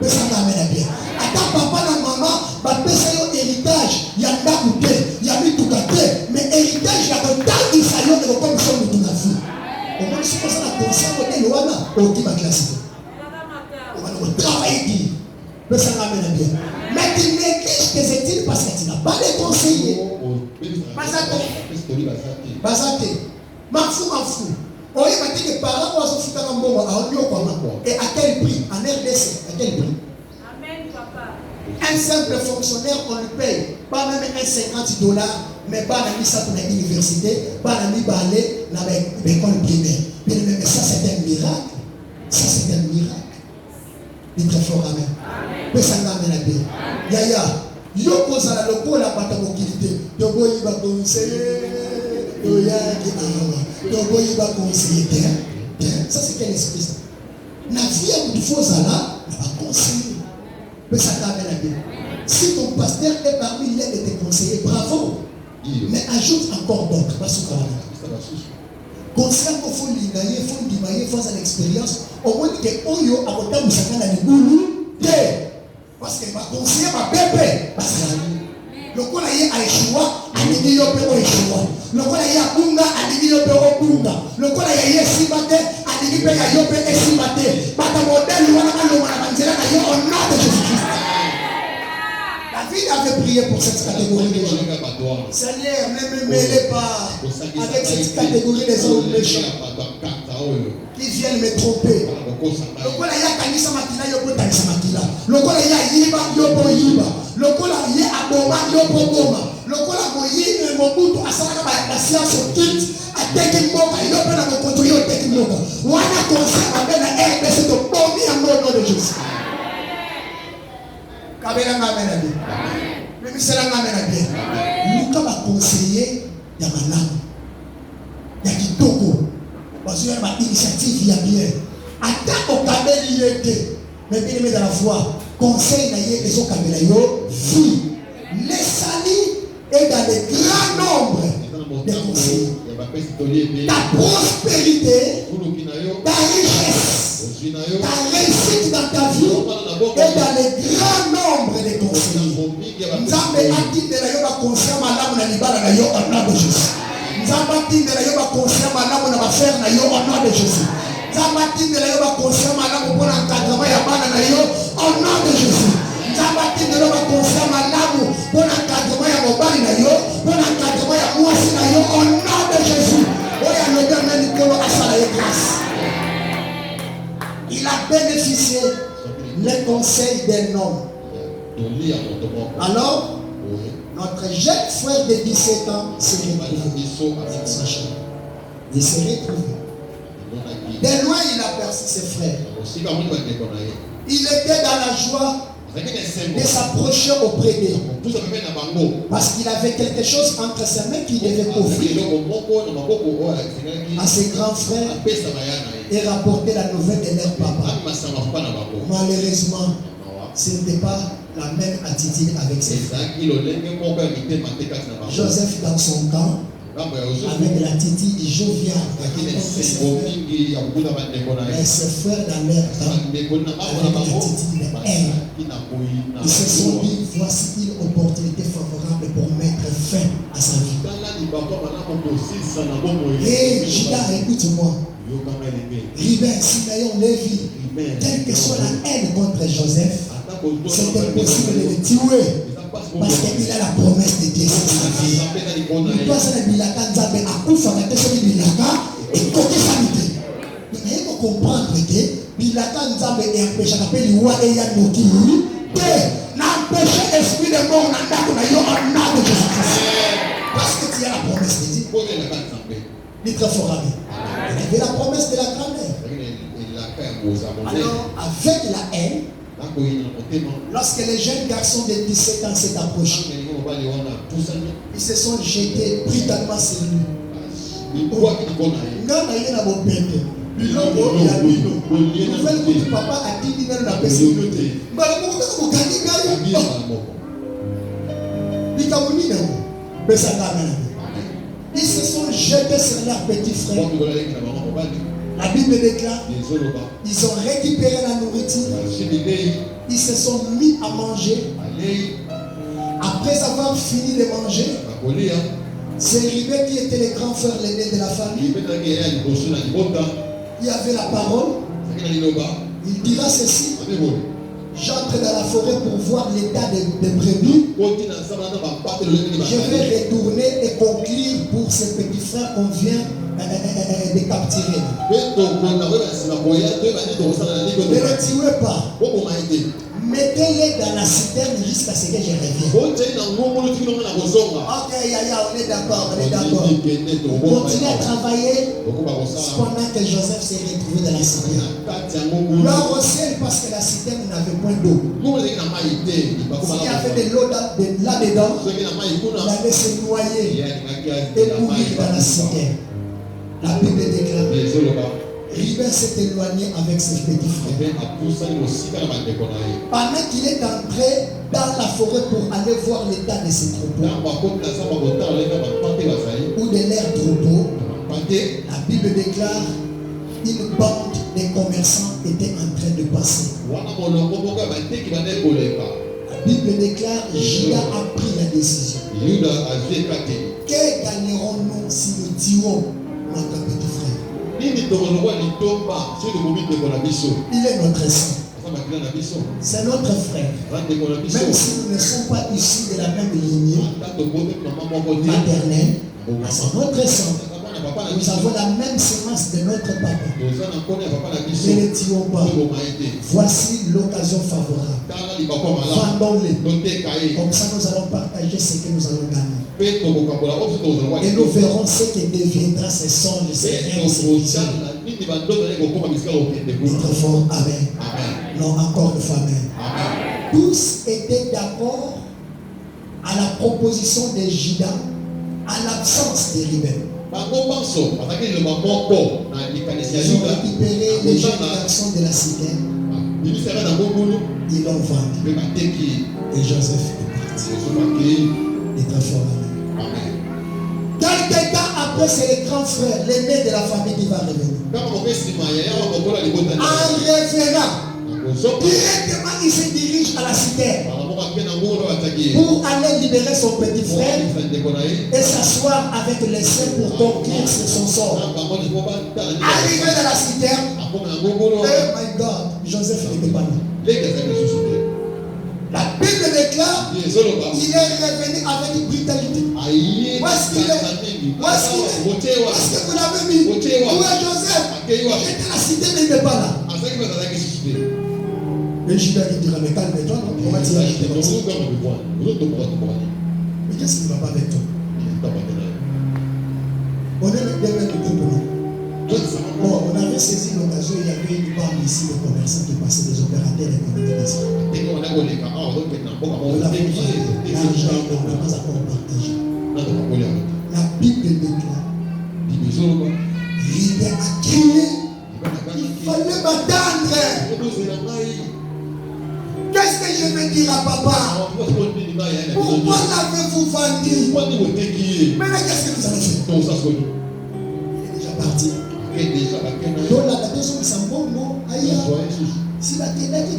S1: pesanga amena bien ata papa na mama bapesa yo héritage ya ndako te ya mituka te mais héritage ya kotangisa yo ekokomisa motu na vie omoni soki osala conscient modele wana okima classe te obana kotravaille dire pesanga amena bien mais tu négliges tes études parce que tu n'as pas de conseiller. Bazate. Mafou. Oye, maintenant que par rapport à ce qui est en bon, et à quel prix? En RDC, à quel prix? Amen, papa. Un simple fonctionnaire, on le paye. Pas même un $50, mais pas la mise à l'université, pas la mise à l'école primaire. Mais ça, c'est un miracle. Ça, c'est un miracle. Il est très fort, amen. Mais ça n'a rien à dire. Yaya. Yo kozala lokola bata mokilité toboyi ba conseiller toyaki awa toboyi ba conseiller ça c'est quel esprit ça na vie il faut zala ba conseiller mais ça t'a bien bien si ton pasteur est parmi les de tes conseillers bravo mais ajoute encore d'autres parce que conseiller qu'il faut l'ingayer faut dimayer faut à l'expérience au moins que oyo akota musaka na libulu te parce que ma conseiller ma bébé parce que le kola ye a échoué alingi yo pe o échoué le kola ye abunga alingi yo pe o bunga le kola ye sibate alingi pe ya yo pe sibate bata modèle wana kaloma na banzela na yo au nom de Jésus-Christ. David avait prié pour cette catégorie de gens. Seigneur, ne me mêlez pas avec cette catégorie des hommes méchants qui viennent me tromper. Lokola ya kanisa makila yo po kanisa makila. Lokola ya yiba yo po yiba. Lokola ye aboma yo po boma. Lokola mo yibe mo butu asala ba science kit ateki mboka yo pe na mo contrôler yo teki mboka. Wana conseil abena RDC to bomi en nom de Jésus. Kabela ngamena bien. Mais misela ngamena bien. Luka ba conseiller ya malamu. Ya kitoko. Parce qu'il y a une initiative, il y a bien. Attends au cabel yété. Mais bien aimé dans la foi. Conseil naïe et son cabel vie. Les salis est dans les grands nombres de conseils. Ta prospérité, ta richesse, ta réussite dans ta vie est dans les grands nombres de conseils. Nzambe ati de la yoba conseil madame na libala na yo au nom de Jésus. Nzambe de la yoba conseil madame na ba frère na yo au nom de Jésus. Nzambe de la yoba conseil madame pour encadrement ya bana na yo au nom de Jésus. Nzambe de la yoba conseil madame pour encadrement ya mobali na yo, pour encadrement ya mwasi na yo au nom de Jésus. Oya le dernier Nicolo a sa grâce. Il a bénéficié les conseils d'un homme. Alors, notre jeune frère de 17 ans s'est retrouvé avec sa chaîne. Il s'est retrouvé. De loin, il a perçu ses frères. Il était dans la joie de s'approcher auprès d'eux. Parce qu'il avait quelque chose entre ses mains qu'il devait offrir à ses grands frères et rapporter la nouvelle de leur papa. Malheureusement, ce n'était pas la même attitude avec ses frères. Joseph, dans son temps, avec la titi joviale. Mais ses frères dans leur temps, avec la titi de haine, ils se sont dit, voici une opportunité favorable pour mettre fin à sa vie. Et Judas, écoute-moi. Ribin, Simeon, Lévi, quelle que soit la haine contre Joseph, c'est impossible de le tuer. Parce qu'il a la promesse de Dieu sur sa vie. Il doit se dire Nzambe akufa na peso bilaka et côté sanité. Il faut comprendre que bilaka Nzambe est empêché d'appeler liwa et ya noki que n'empêcher esprit de mort na ndako na yo en nom de Jésus. Parce que tu as la promesse de Dieu. Il est très fort ami. Il avait la promesse de la grand-mère. Alors avec la haine, lorsque les jeunes garçons de 17 ans s'est approché, ils se sont jetés brutalement sur lui. Papa a dit ils se sont jetés sur leur petit frère. La Bible déclare, ils ont récupéré la nourriture, ils se sont mis à manger. Après avoir fini de manger, c'est Ribé qui était le grand frère l'aîné de la famille. Il y avait la parole. Il dira ceci: j'entre dans la forêt pour voir l'état des brebis. Je vais retourner et conclure pour ce petit frère qu'on vient de capturer. Ne le tuez pas. Mettez-les dans la citerne jusqu'à ce que je revienne. Ok, on est d'accord, on est d'accord. Continuez à travailler pendant que Joseph s'est retrouvé dans la citerne. Gloire au ciel parce que la citerne n'avait point d'eau. S'il y avait de l'eau là-dedans, il allait se noyer et mourir dans la citerne. La Bible déclare. Ribin s'est éloigné avec ses petits frères. Pendant qu'il est entré dans la forêt pour aller voir l'état de ses troupeaux ou de leurs troupeaux, la Bible déclare une bande de commerçants était en train de passer. La Bible déclare Judas a pris la décision. Que gagnerons-nous si nous tuons notre petit frère? Il est notre sang. C'est notre frère. Même si nous ne sommes pas issus de la même lignée maternelle, c'est notre sang. Nous avons la même semence de notre papa. Ne les tuons pas. Voici l'occasion favorable. Vendons-les. Comme ça, nous allons partager ce que nous allons gagner. Et nous verrons ce que deviendra ces songes, ces rêves, ces visions. Notre fort, amen. Non, encore une fois, amen. Tous étaient d'accord à la proposition de Judas, à l'absence des rebelles. Ils ont récupéré les jeunes garçons de la citerne. Ils l'ont vendu. Et Joseph est parti. Il est très fort. Quelques temps après, c'est le grand frère, l'aîné de la famille qui va revenir. En revenant, directement il se dirige à la citerne pour aller libérer son petit frère et s'asseoir avec les siens pour conclure sur son sort. Arrivé dans la citerne, oh my God, Joseph n'était pas là. La Bible déclare il est revenu avec brutalité. Où est-ce qu'il est? Où est-ce qu'il est? Est-ce que vous l'avez mis? Où est Joseph? Il était à la cité, mais il n'est pas là. Et Judas qui dira, mais calme-toi, on va dire agiter comme ça. Mais qu'est-ce qui ne va pas avec toi? On est le dernier du groupe. Bon, on avait saisi l'occasion, il y avait une bande ici de commerçants qui passaient, des opérateurs économiques. On l'avait fait, l'argent, on n'a pas encore partagé. La Bible déclare, il a crié, il fallait m'attendre. Qu'est-ce que je vais dire à papa? Pourquoi l'avez-vous vendu? Maintenant, qu'est-ce que vous allez faire? Il est déjà parti. Donc la deuxième sambo, non, aïe. Si la télé qui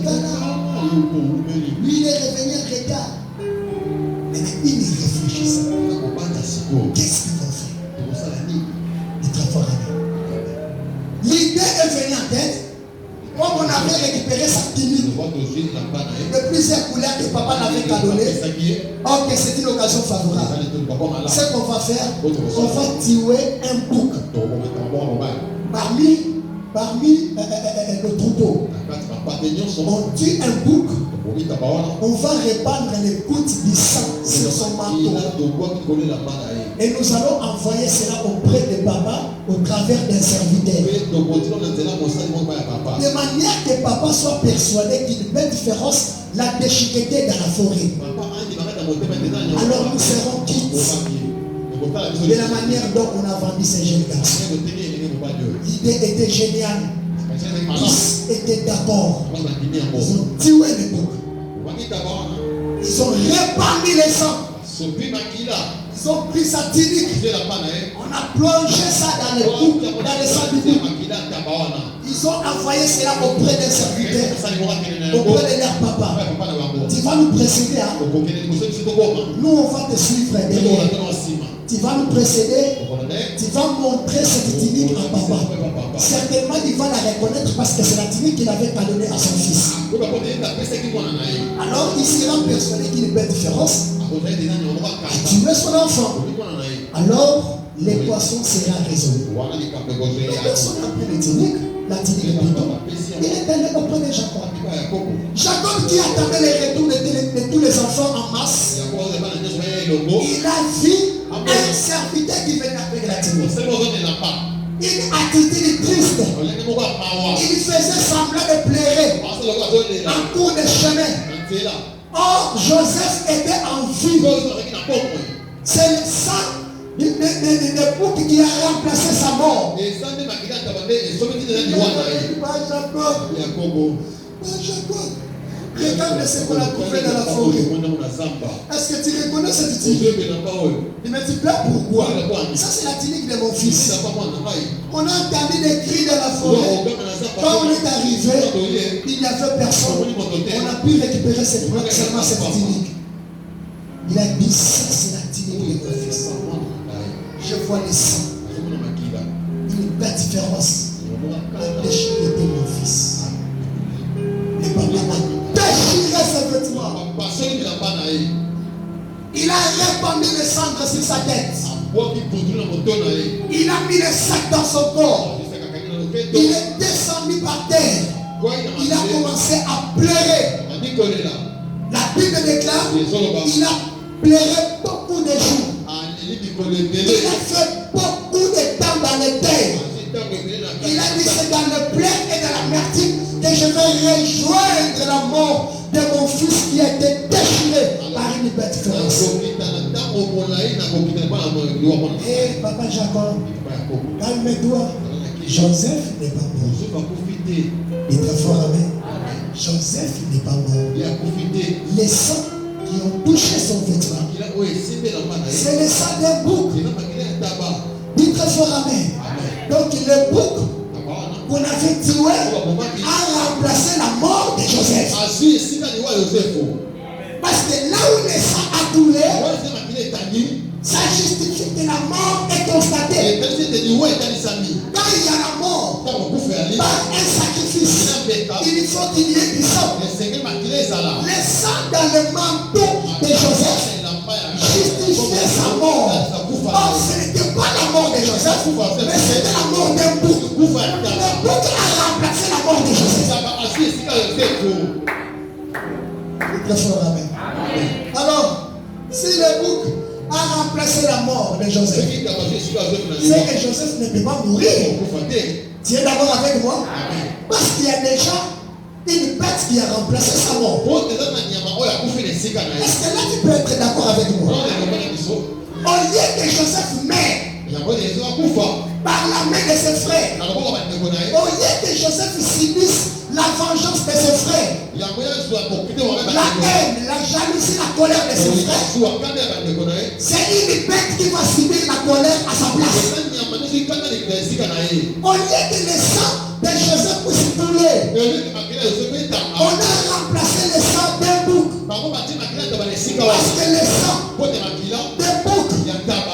S1: lui il est revenu en retard. Mais il réfléchissait. Qu'est-ce qu'ils vont faire? Il travaille. L'idée est venue en tête. Comme on avait récupéré sa timide de plusieurs couleurs que papa n'avait qu'à donner. Ok, c'est une occasion favorable. Ce qu'on va faire, on va tuer un bouc parmi le troupeau. On tue un bouc. On va répandre les gouttes du sang sur son manteau. Et nous allons envoyer cela auprès de papa au travers d'un serviteur. De manière que papa soit persuadé qu'une bête féroce l'a déchiqueté dans la forêt. Alors nous serons quittes de la manière dont on a vendu ces jeunes garçons. L'idée était géniale. Ils étaient d'accord. Ils ont tué les boucs. Ils ont répandu les sangs. Ils ont pris sa tunique. On a plongé ça dans les boucs, dans les sangs du bouc. Ils ont envoyé cela auprès des serviteurs, auprès de leur papa. Tu vas nous précéder, hein? Nous on va te suivre derrière. Tu vas nous précéder. Tu vas montrer cette tunique à papa. Certainement il va la reconnaître parce que c'est la tunique qu'il avait qu'à donner à son fils. Alors il sera persuadé qu'il est bête féroce. Tu es son enfant. Alors l'équation sera résolue. La personne a pris le tunique, la tunique est plutôt. Il est allé auprès de Jacob. Jacob qui attendait le retour de tous les enfants en masse. Il a vu un serviteur qui venait avec la tunique. Une attitude triste. Il faisait semblant de pleurer en cours de chemin. Or, Joseph était en vie. C'est le sang de bouc qui a remplacé sa mort. Jacob, regarde ce qu'on a trouvé dans la forêt. Est-ce que tu reconnais cette tunique? Il me dit, pourquoi? Ça, c'est la tunique de mon fils. On a entendu des cris dans la forêt. Quand on est arrivé, il n'y avait personne. On a pu récupérer seulement cette tunique. Il a dit, ça, c'est la tunique de mon fils. Je vois le sang. Une bête féroce a déchiré mon fils. Et papa a déchiré ses vêtements. Il a répandu le cendres sur sa tête. Il a mis le sac dans son corps. Il est descendu par terre. Il a commencé à pleurer. La Bible déclare il a pleuré beaucoup de jours. Il a fait beaucoup de temps dans les terres. Il a dit c'est dans le plein et dans l'amertume que je vais rejoindre la mort de mon fils qui a été déchiré par une bête féroce. Et papa Jacob, calme-toi. Joseph n'est pas mort. Il est très fort, amen. Joseph n'est pas mort. Les sangs qui ont touché son vêtement, c'est le sang d'un bouc. Il est très fort, amen. Donc le bouc qu'on avait tué a remplacé la mort de Joseph. Parce que là où le sang a coulé, ça justifie que la mort est constatée. Quand il y a la mort par un sacrifice, il faut qu'il y ait du sang. Le sang dans le manteau de Joseph justifiait sa mort. Or, ce n'était pas la mort de Joseph, mais c'était la mort d'un bouc. Le bouc a remplacé la mort de Joseph. Alors, si le bouc a remplacé la mort de Joseph, c'est que Joseph ne peut pas mourir. Tu es d'accord avec moi? Parce qu'il y a déjà une bête qui a remplacé sa mort. Est-ce que là tu peux être d'accord avec moi? Au lieu que Joseph meure par la main de ses frères, au lieu que Joseph subisse la vengeance de ses frères, la haine, la jalousie, la colère de ses frères, c'est une bête qui va subir la colère à sa place. Au lieu que le sang de Joseph puisse couler, on a remplacé le sang d'un bouc. Parce que le sang d'un bouc a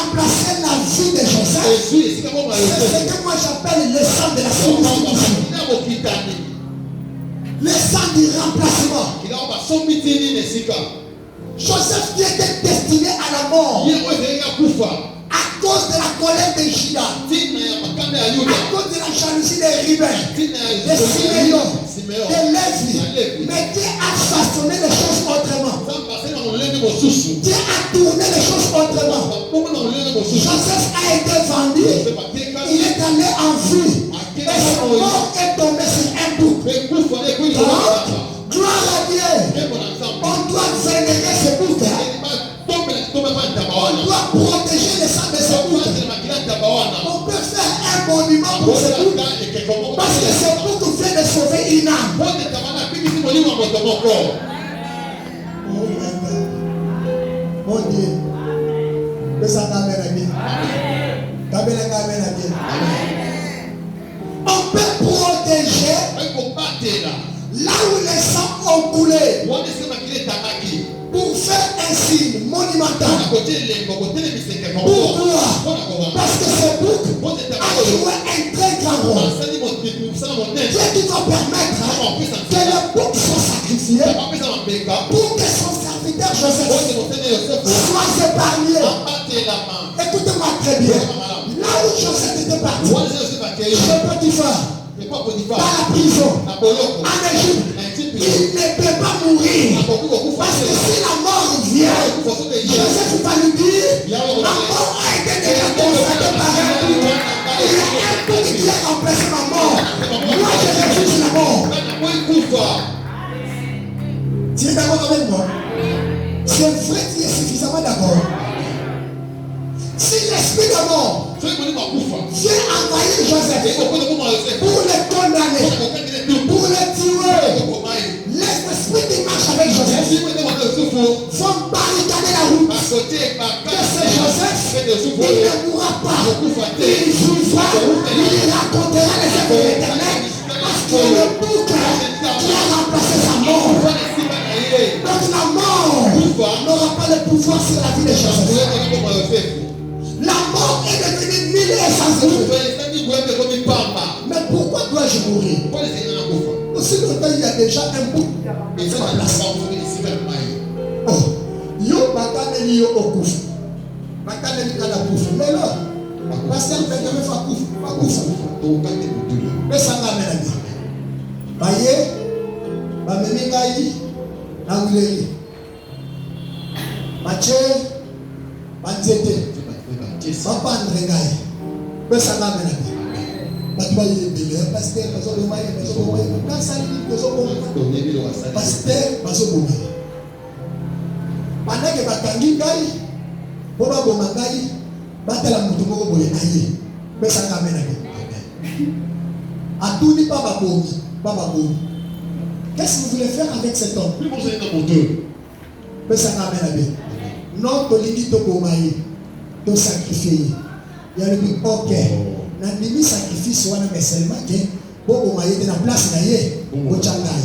S1: remplacé la vie de Joseph. C'est ce que moi j'appelle le sang de la substitution. Le sang du remplacement. Joseph qui était destiné à la mort à cause de la colère de Judas, à cause de la jalousie des Ruben, de Siméon, de Lévi. Mais Dieu a façonné les choses autrement. Dieu a tourné les choses autrement. Joseph a été vendu, il est allé en vie, et son mort est tombé sur un bouc. Gloire à Dieu. On doit vénérer ce bouc. On doit protéger les sang de ce bouc. On peut faire un monument pour ce bouc. Parce que ce bouc vient de sauver une âme. Mon Dieu. Que ça t'amène à bien. On peut protéger là où les sangs ont coulé pour faire un signe monumental. Pourquoi? Parce que ce bouc a joué un très grand rôle. Dieu qui va permettre que le bouc soit sacrifié pour que son serviteur Joseph soit épargné. Écoutez-moi très bien. Là où Joseph était parti, chez Potiphar, dans la prison, en Égypte, il ne peut pas mourir. Parce que si la mort vient, Joseph va lui dire, la mort a été déjà constatée par un bouc. Il y a un bouc qui a remplacé ma mort. Moi, je refuse la mort. Tu es d'accord avec moi? C'est vrai que tu es suffisamment d'accord. Si l'esprit de mort vient envahir Joseph pour le condamner, pour le tuer, l'esprit qui marche avec Joseph vont barricader la route. Que c'est Joseph, il ne mourra pas. Il vivra, il racontera les œuvres de l'Éternel. Parce que le bouc qui a remplacé sa mort. Donc la mort n'aura pas le pouvoir sur la vie de Joseph. La mort est devenue mille et sans mais pourquoi dois-je mourir? Aussi longtemps il y a déjà un bouc. Oh, yo bakaneli yo okufa. Bakaneli kala kufa. Mais là, pasteur Pedro me fa kufa. Pas kufa. Mais ça va mener. Baye, bamemi ngai na nguleli. Mache, banzete. Papa Andregaï, mais ça va mener. Pasteur, pendant que batangi ngai, boba boma ngai, batela mutu moko boye aye. Mais ça va mener. Atuni pas babomi. Qu'est-ce que vous voulez faire avec cet homme? Mais ça va mener. Non, tolingi to bomaye. De sacrifier. Il y a le but, ok. N'a mis sacrifice, on a mis seulement que bon, on a été dans la place, on a Changai.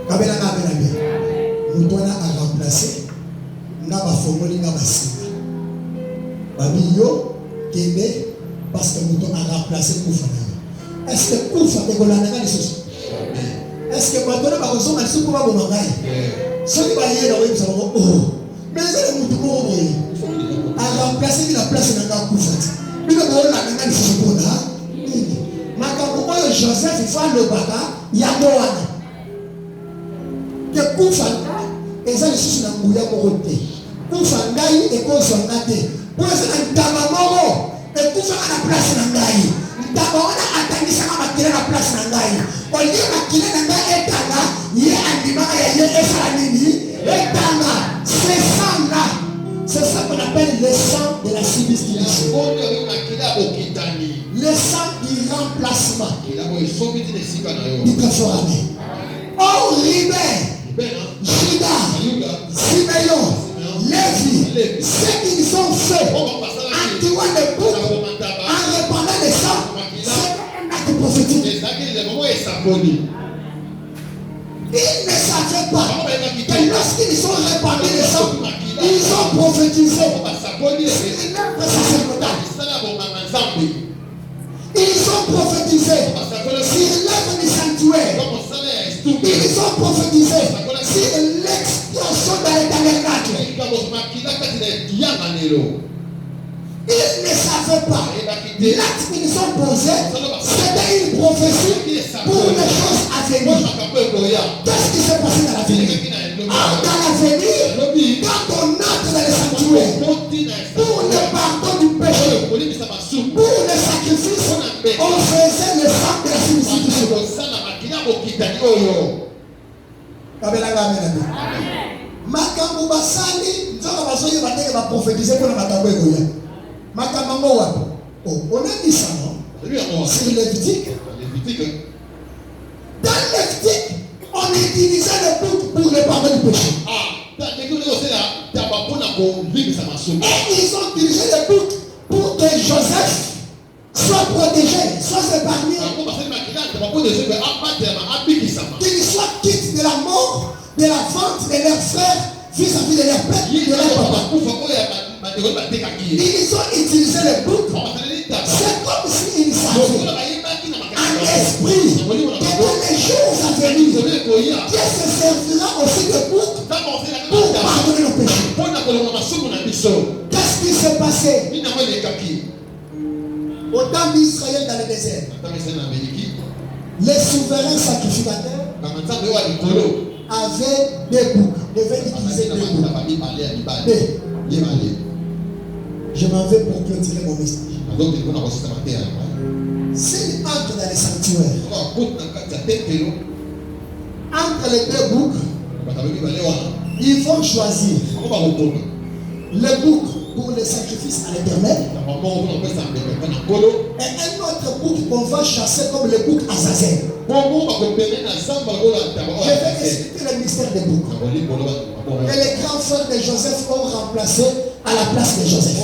S1: Kabela Kabela bien. Nous devons remplacer. N'a pas formulé, n'a pas signé. Babio, Kébé, parce que nous devons remplacer Koufa. Est-ce que Koufa est dans la choses? Est-ce que maintenant, par exemple, elle se trouve à Bomangaï? Ce qui va y aller, nous allons oh. Mais c'est le mouton. A remplacer la place de la Koufati. Il a Joseph, il faut le baba, il y a Moana. Que Koufanga, et ça, je suis dans le Mouya Moroté. Koufanga, et Koufanga, pour ça, un Tamamoro, et Koufanga a la place de Nangaï. Tamamoro a attendu ça, a tiré la place de Nangaï. Au lieu de tiré Nangaï et Tanga, il y a un dimanche, il y a un Efanini, et Tanga, c'est ça là. C'est ça qu'on appelle le sang de la substitution. Le sang du remplacement. Du transformé. Oh, Ribé, Ce qu'ils ont fait en tuant les boucs, en répandant les sangs, c'est un acte prophétique. Ils ne savaient pas que lorsqu'ils ont répandu les sangs, ils ont prophétisé. Ils ont prophétisé sur l'œuvre du sanctuaire. Ils ont prophétisé sur l'explosion dans les tabernacles. Ils ne savaient pas. L'acte qu'ils ont posé, c'était une prophétie pour les choses à venir. Qu'est-ce qui s'est passé dans l'avenir? Dans l'avenir, quand on entre dans les sanctuaires, pour le pardon du péché, pour le sacrifice, on faisait le sang de la substitution. Makambo basali nzoka bazoye bateke ba prophétiser pour la makambo ekoya. Makambo wapi? Oh, on a dit ça non? C'est Lévitique. Dans Lévitique, on utilisait le bouc pour le pardon du péché. Et ils ont utilisé le bouc pour que Joseph soit protégé, soit épargné. Qu'il soit quitte de la mort, de la vente de leurs frères vis-à-vis de leur père, de leur papa. Ils ont utilisé le bouc. C'est comme s'ils savaient en esprit que dans les jours à venir, Dieu se servira aussi de bouc pour pardonner nos péchés. Qu'est-ce qui s'est passé au temps d'Israël dans le désert? Les souverains sacrificateurs avaient des boucs, devaient utiliser des boucs. Je m'en vais pour clôturer mon message. S'ils entrent dans les sanctuaires, entre les deux boucs, ils vont choisir le bouc pour le sacrifice à l'Éternel et un autre bouc qu'on va chasser comme le bouc Azazel. Je vais expliquer le mystère des boucs. Et les grands frères de Joseph ont remplacé à la place de Joseph.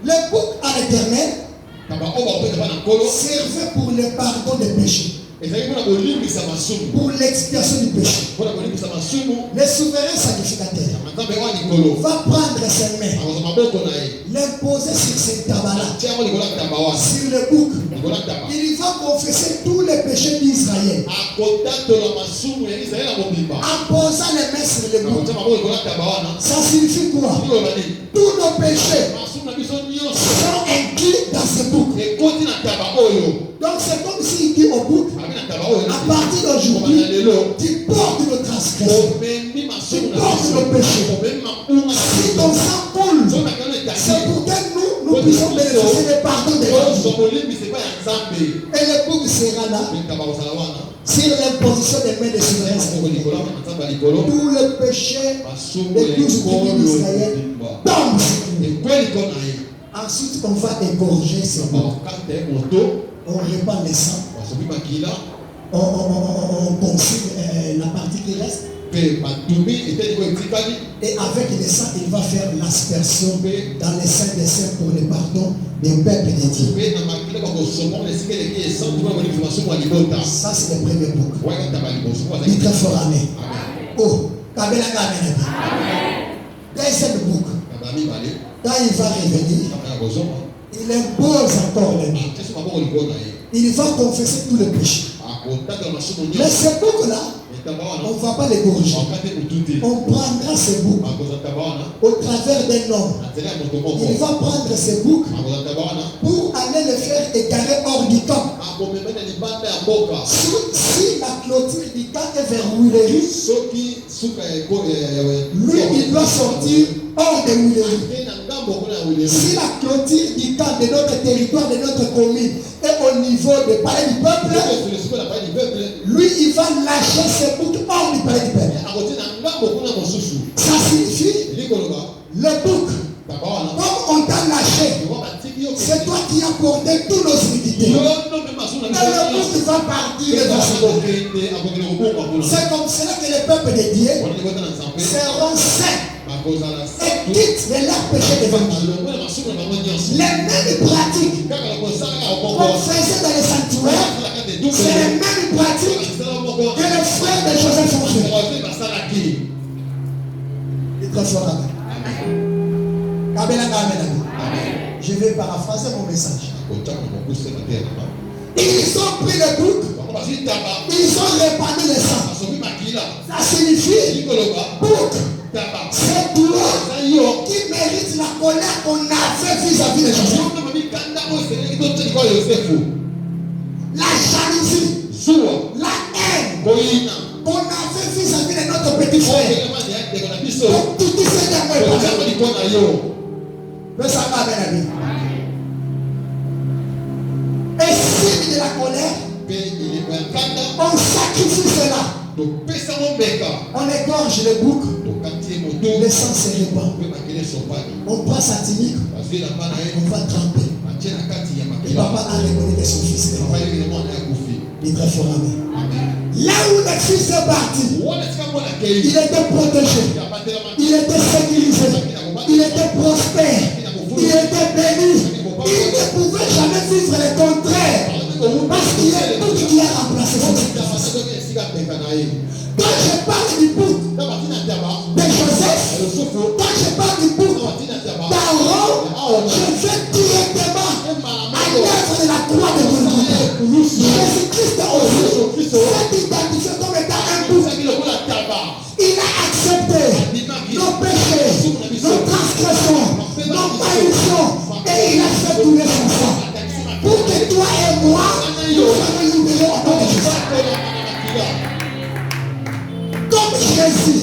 S1: Le bouc à l'Éternel servait pour le pardon des péchés, pour l'expiation du péché. Les souverains sacrificateurs va prendre ses mains, l'imposer sur ses tabalas, sur le bouc. Il va confesser tous les péchés d'Israël en posant les mains sur le bouc. Ça signifie quoi? Tous nos péchés sont inclus dans ce bouc. Donc c'est comme s'il dit au bouc, à partir d'aujourd'hui, tu portes nos transgressions, tu portes nos péchés. Si ton sang coule, c'est pour que nous puissions bénéficier des pardons de Dieu. Et le bouc sera là, sur l'imposition des mains des souverains. Tout le péché de 12 tribus d'Israël tombe. Ensuite, on va égorger ce bouc. On répand les sangs. On consigne la partie qui reste. Et avec les sangs, il va faire l'aspersion dans les saints des saints pour le pardon des peuples de Dieu. Ça, c'est le premier bouc. Dites très fort amen. Oh, Kabela Kabela. Deuxième bouc. Quand il va revenir, il impose encore les mains. Il va confesser tous les péchés. Mais ce bouc-là, on ne va pas l'égorger. On prendra ce bouc au travers d'un homme. Il va prendre ce bouc pour aller le faire égarer hors du camp. Si la clôture du camp est vers Willery, lui, il doit sortir hors de Willery. Si la clôture du camp de notre territoire, de notre commune, est au niveau du palais du peuple, lui, il va lâcher ses boucs hors du palais du peuple. Ça signifie le bouc, comme on t'a lâché, c'est toi qui as porté tous nos iniquités. Et le bouc va partir. C'est comme cela que les peuples de Dieu seront saints. et quitte leurs péchés devant Dieu. Les mêmes pratiques qu'on faisait dans les sanctuaires, c'est les mêmes pratiques que les frères de Joseph ont fait. Et très fort, amen. Je vais paraphraser mon message. Ils ont pris le bouc, ils ont répandu le sang. Ça signifie bouc. C'est toi qui mérite la colère qu'on a fait vis-à-vis de Joseph. La jalousie, la haine qu'on a fait vis-à-vis de notre petit frère. Donc tout ce mais ça va bien la vie. Et signe de la colère, on sacrifie cela. On égorge le bouc. Le sang se répand. On prend sa tunique. On va tremper. Et papa a reconnu son fils. Il est très fort. Là où le fils est parti, il était protégé. Il était sécurisé. Il était prospère. Il était béni. Il ne pouvait jamais vivre le contraire. Parce qu'il est tout qui a remplacé son fils. Quand je parle du bouc de Joseph, quand je parle du bouc d'Aaron, je vais directement à l'œuvre de la croix de Golgotha. Jésus-Christ aussi s'est identifié comme étant un bouc. Il a accepté nos péchés, nos transgressions, nos malédictions, et il a fait couler son sang. Pour que toi et moi, nous soyons libérés au nom de Jésus. Comme Jésus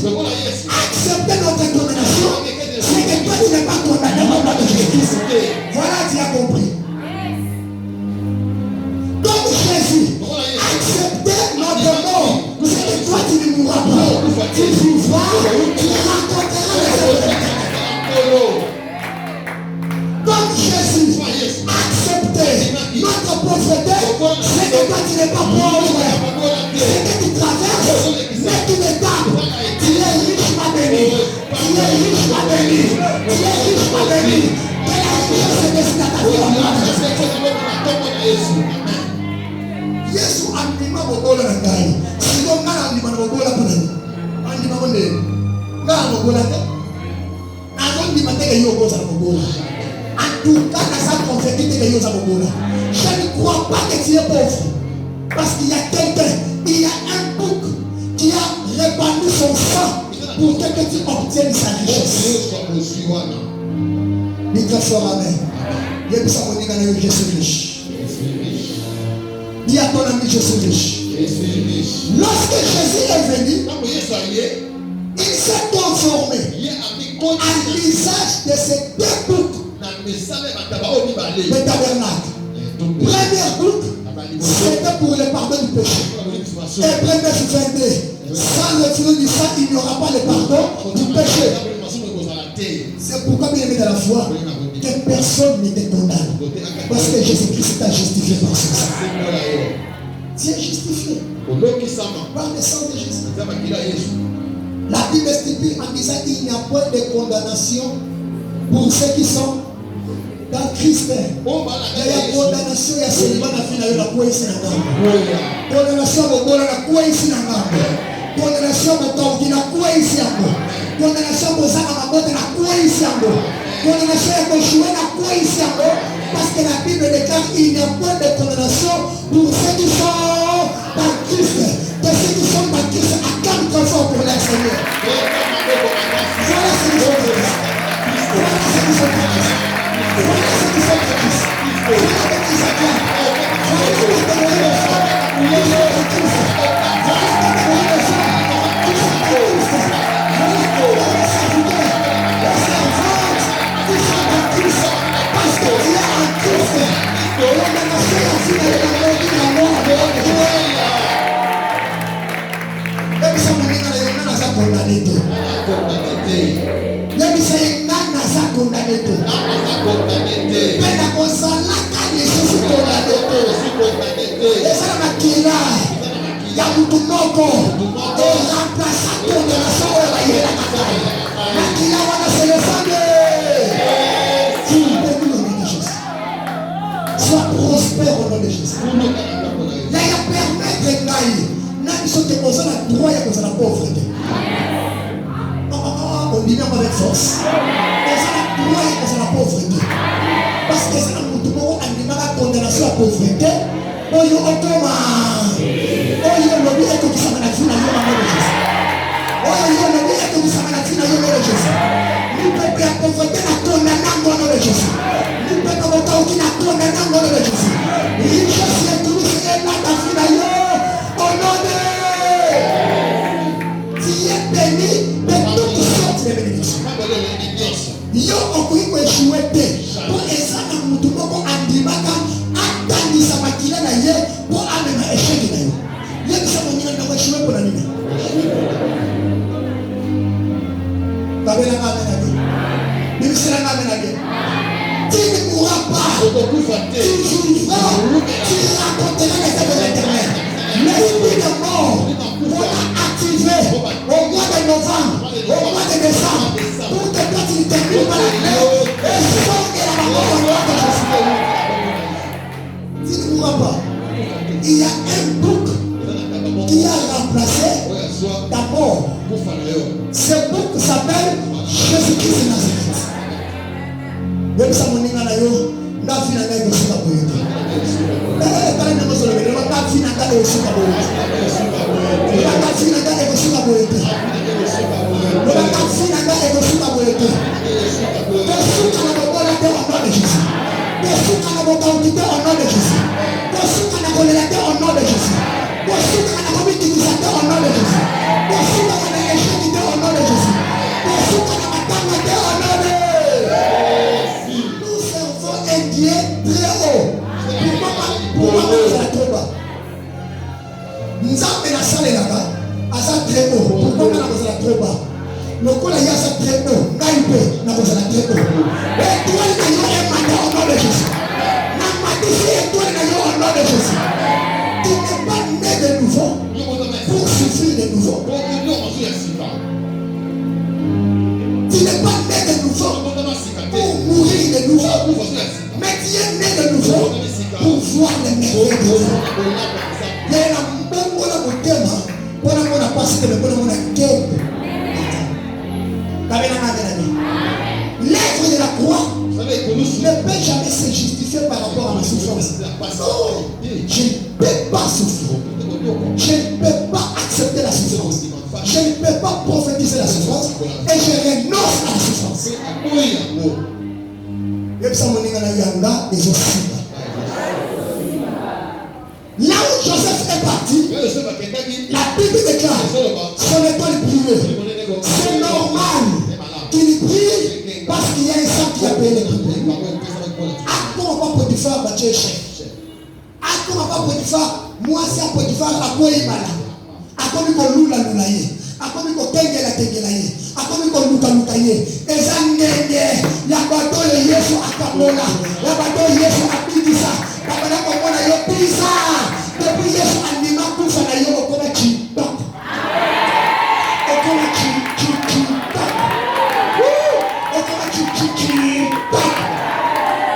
S1: acceptait notre condamnation, c'est que toi tu n'es pas condamné au nom de Jésus. Voilà, tu as compris. Comme Jésus acceptait notre mort, c'est que toi tu ne mourras pas. Tu vivras, tu rencontreras les autres. Comme Jésus acceptait notre pauvreté, c'est que toi tu n'es pas pauvre. C'est que tu traverses, mais tu n'es pas. Tu es riche, ma béni. Tu es riche, ma béni. Tu es riche, ma béni. Que la richesse se dessine à ta vie. Yesu andima bobola na ngai. Sio ngana andima bobola kuna. Andima konde. Ngana bobola te. Andima te yo boza bobola. En tout cas, dans sa convertie de Yosa Bobola. Je ne crois pas que tu es pauvre. Parce qu'il y a quelqu'un, il y a un bouc qui a répandu son sang pour que tu obtiennes sa richesse. Dis très fort amen. Je suis riche. Dis à ton ami, je suis riche. Lorsque Jésus est venu, il s'est conformé à l'usage de ces deux boucs. Le tabernacle. Première boucle, c'était pour le pardon du péché. Hébreux 9:22. Sans le fruit du sang, il n'y aura pas le pardon du péché. C'est pourquoi, bien aimé dans la foi, que personne ne te condamne. Parce que Jésus-Christ t'a justifié par son sang. Tu es justifié par le sang de Jésus. La Bible stipule en disant qu'il n'y a point de condamnation pour ceux qui sont dans Christ. Il y a condamnation, il y a seulement la fin de la foi ici dans le condamnation de la foi ici dans le condamnation de la foi ici dans le condamnation de la foi ici dans le condamnation de jouer la foi ici dans le parce que la Bible déclare qu'il n'y a point de condamnation pour ceux qui sont dans Christ. De ceux qui sont dans Christ, acclame très fort pour leur Seigneur. Voilà ce qui sont de Christ. Voilà ce qui sont de Christ. Voilà ce qui sont de Christ. Voilà ce qui sont de Christ. Voilà ce qui sont de Christ. Voilà ce qui sont de Christ. Moko, remplaçant condamnation, condamné avec force. Et ça la gloire et ça la pauvreté. Parce que ça la moto la condamnation à la pauvreté. Oyo otoma. Oyo lobi eko kisama na fina yo na Jésus. Oyo lobi eko kisama na fina yo na Jésus. Nous peuple à pauvreté na condamnant au nom de Jésus. Nous peuple qui na condamnant au nom de Jésus. Richesse et tout c'est là ta fina yo au nom de béni de toutes sortes de bénédictions. Yo okui ko échoué pour ezana mutu moko andimaka atandisa makila na ye pour amena échec na yo. Ye bisa monyina na ko échoué pour la nini. Tabela ka mena bien. Bibi sera na mena bien. Tu ne pourras pas. Tu vivras. Tu raconteras les œuvres de l'Éternel. L'esprit de mort pour activer au mois de novembre, au mois de décembre, pour que toi tu ne termines pas la grève et sauver la mort au nom de Jésus. Tu ne pourras pas. Il y a un bouc qui a remplacé ta mort. Ce bouc s'appelle Jésus-Christ de Nazareth. Même ça, mon nom là, n'a fini à la aussi la poésie. Quand on a besoin de la n'a fini à la aussi la poésie. La fini à la aussi la poésie. La fini à la aussi la poésie. Que ce qu'on a besoin de au nom de Jésus. Que ce qu'on a besoin de au nom de Jésus. Que ce qu'on a besoin de au nom de Jésus. Que ce qu'on a besoin de au nom de Jésus. Que ce qu'on a besoin de au nom de Jésus. Que ce qu'on a besoin de au nom de un Dieu très haut. Pourquoi vous êtes trop bas? Nous avons la salle là-bas, à ça très haut. Pourquoi vous êtes trop bas? Le coup là, il y a ça très haut. Naïpé, vous êtes très haut. Et toi, il y a un mandat au nom de Jésus. Et toi, il y a un nom de Jésus. Tu n'es pas né de nouveau pour souffrir de nouveau. Tu n'es pas né de nouveau pour mourir de nouveau. Mais tu es né de nouveau pour voir les merveilles de Dieu. Il y a un bon mot dans mon thème. Pour la passer de bon mot dans quel. L'œuvre de la croix ne peut jamais se justifier par rapport à ma souffrance. Oh, je ne peux pas souffrir. Je ne peux pas accepter la souffrance. Je ne peux pas prophétiser la souffrance. Et je renonce à la souffrance. Là où Joseph est parti, la Bible déclare son étoile brillait. C'est normal qu'il brille parce qu'il y a un sang qui a payé les prix. À quoi on va Potiphar battre chef? À quoi on va Potiphar? Moi c'est à Potiphar à quoi il va là? À quoi il va lula lulaye? À quoi il va tengela tengelaye? À quoi il va luka lukaye? Et ça n'est ya bato le Yesu akamola, ya bato Yesu akidisa, ya bato komona yo pisa, depuis Yesu anima kufa na yo okoma chitok, okoma chitok, okoma chitok.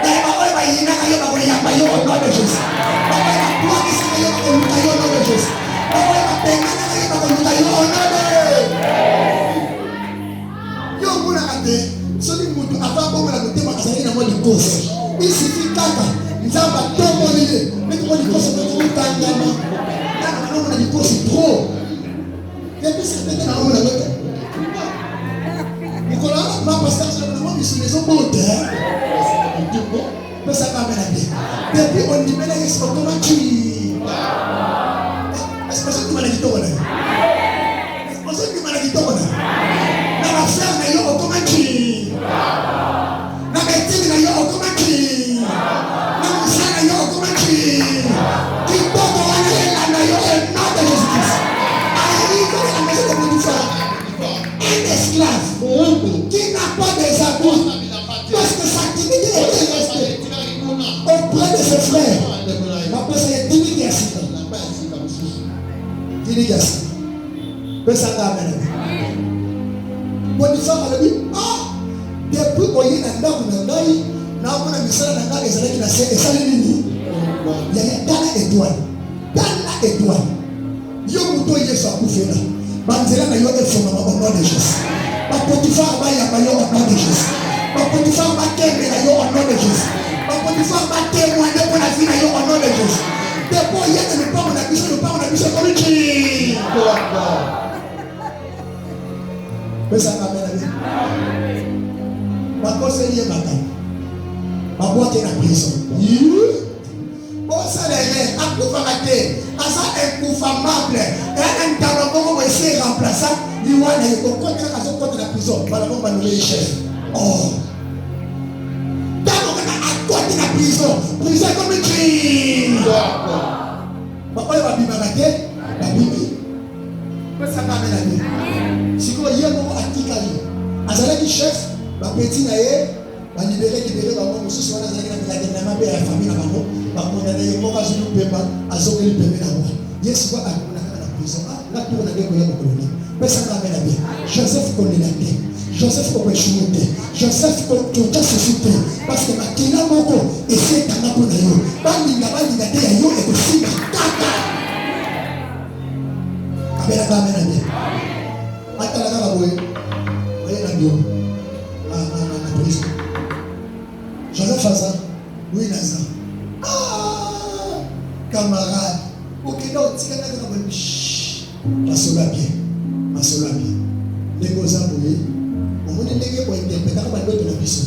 S1: Ya bato ba yina kayo ba ya ba yo au nom de Jésus. Bato ba toi qui se yo au nom de Jésus. Bato ba pengana kayo ba au nom de yo muna kate. Celui qui avant comme la côté makasani na moi de cause. Il suffit kaka nzamba tombo lile. Mais comment dit cause de tout tangama. Na na na dit cause trop. Il peut se mettre dans la côté. Nicolas, ma pasteur c'est vraiment ici les autres. Mais ça va bien. Depuis on dit mais est-ce que comment tu est-ce que tu m'as dit toi là? Est-ce que tu m'as dit toi là? Na la frère na yo comment tu na médecine na yo comment tu na musala na yo comment tu kitoko wana na yo et nom de Jésus. Arrive à la maison de Potiphar un esclave qui n'a pas des amis parce que sa timidité était restée auprès de ses frères. Après ça, il est timide et assis. Timide et assis. Personne n'a amené. Potiphar a dit, ah, depuis qu'on y a un homme dans l'œil, n'a pas de misère dans l'œil, et ça c'est ça les lignes. Il y a dans la étoile. Dans la étoile. Yo muto Yesu akufela. Banzela na yo efoma au nom de Jésus. Potiphar va y avoir au nom de Jésus. Potiphar va témoigner au nom de Jésus. Potiphar va témoigner pour la vie au nom de Jésus. Depuis hier, ne pas on a vu comme une fille. Mais ça va bien. Ma cause est liée maintenant. Ma boîte est en prison. Bon, ça l'est. Un coup famaté. Un coup famable. Un talent pour essayer de remplacer. Il va aller au contre la prison. Malheureusement, on va nommer le chef. Oh. Dans à côté de la prison. Prison comme une fille. Papa, il va bimanater. La Bible. Mais ça va bien. Si vous voyez, on a dit qu'à Azalaki chef, ma petite naïe. Va libérer maman monsieur soit dans la famille na maman va condamner mon cas je ne peux pas azoke le permet d'avoir yes quoi à la prison là tout on a découvert mon colonel mais ça va bien Joseph Colonel Joseph Kokweshumuté Joseph Kokweshumuté suscité parce que makina moko et c'est tanga pour yo bandi te ya yo et aussi kaka abela ka mena bien atala ka boye oye na bio na prison Joseph Faza, oui, Nazar. Ah, camarade. Ok, non, tu as dit que les gosses ont dit, on m'a dit que pour interpréter, on m'a dit que la mission.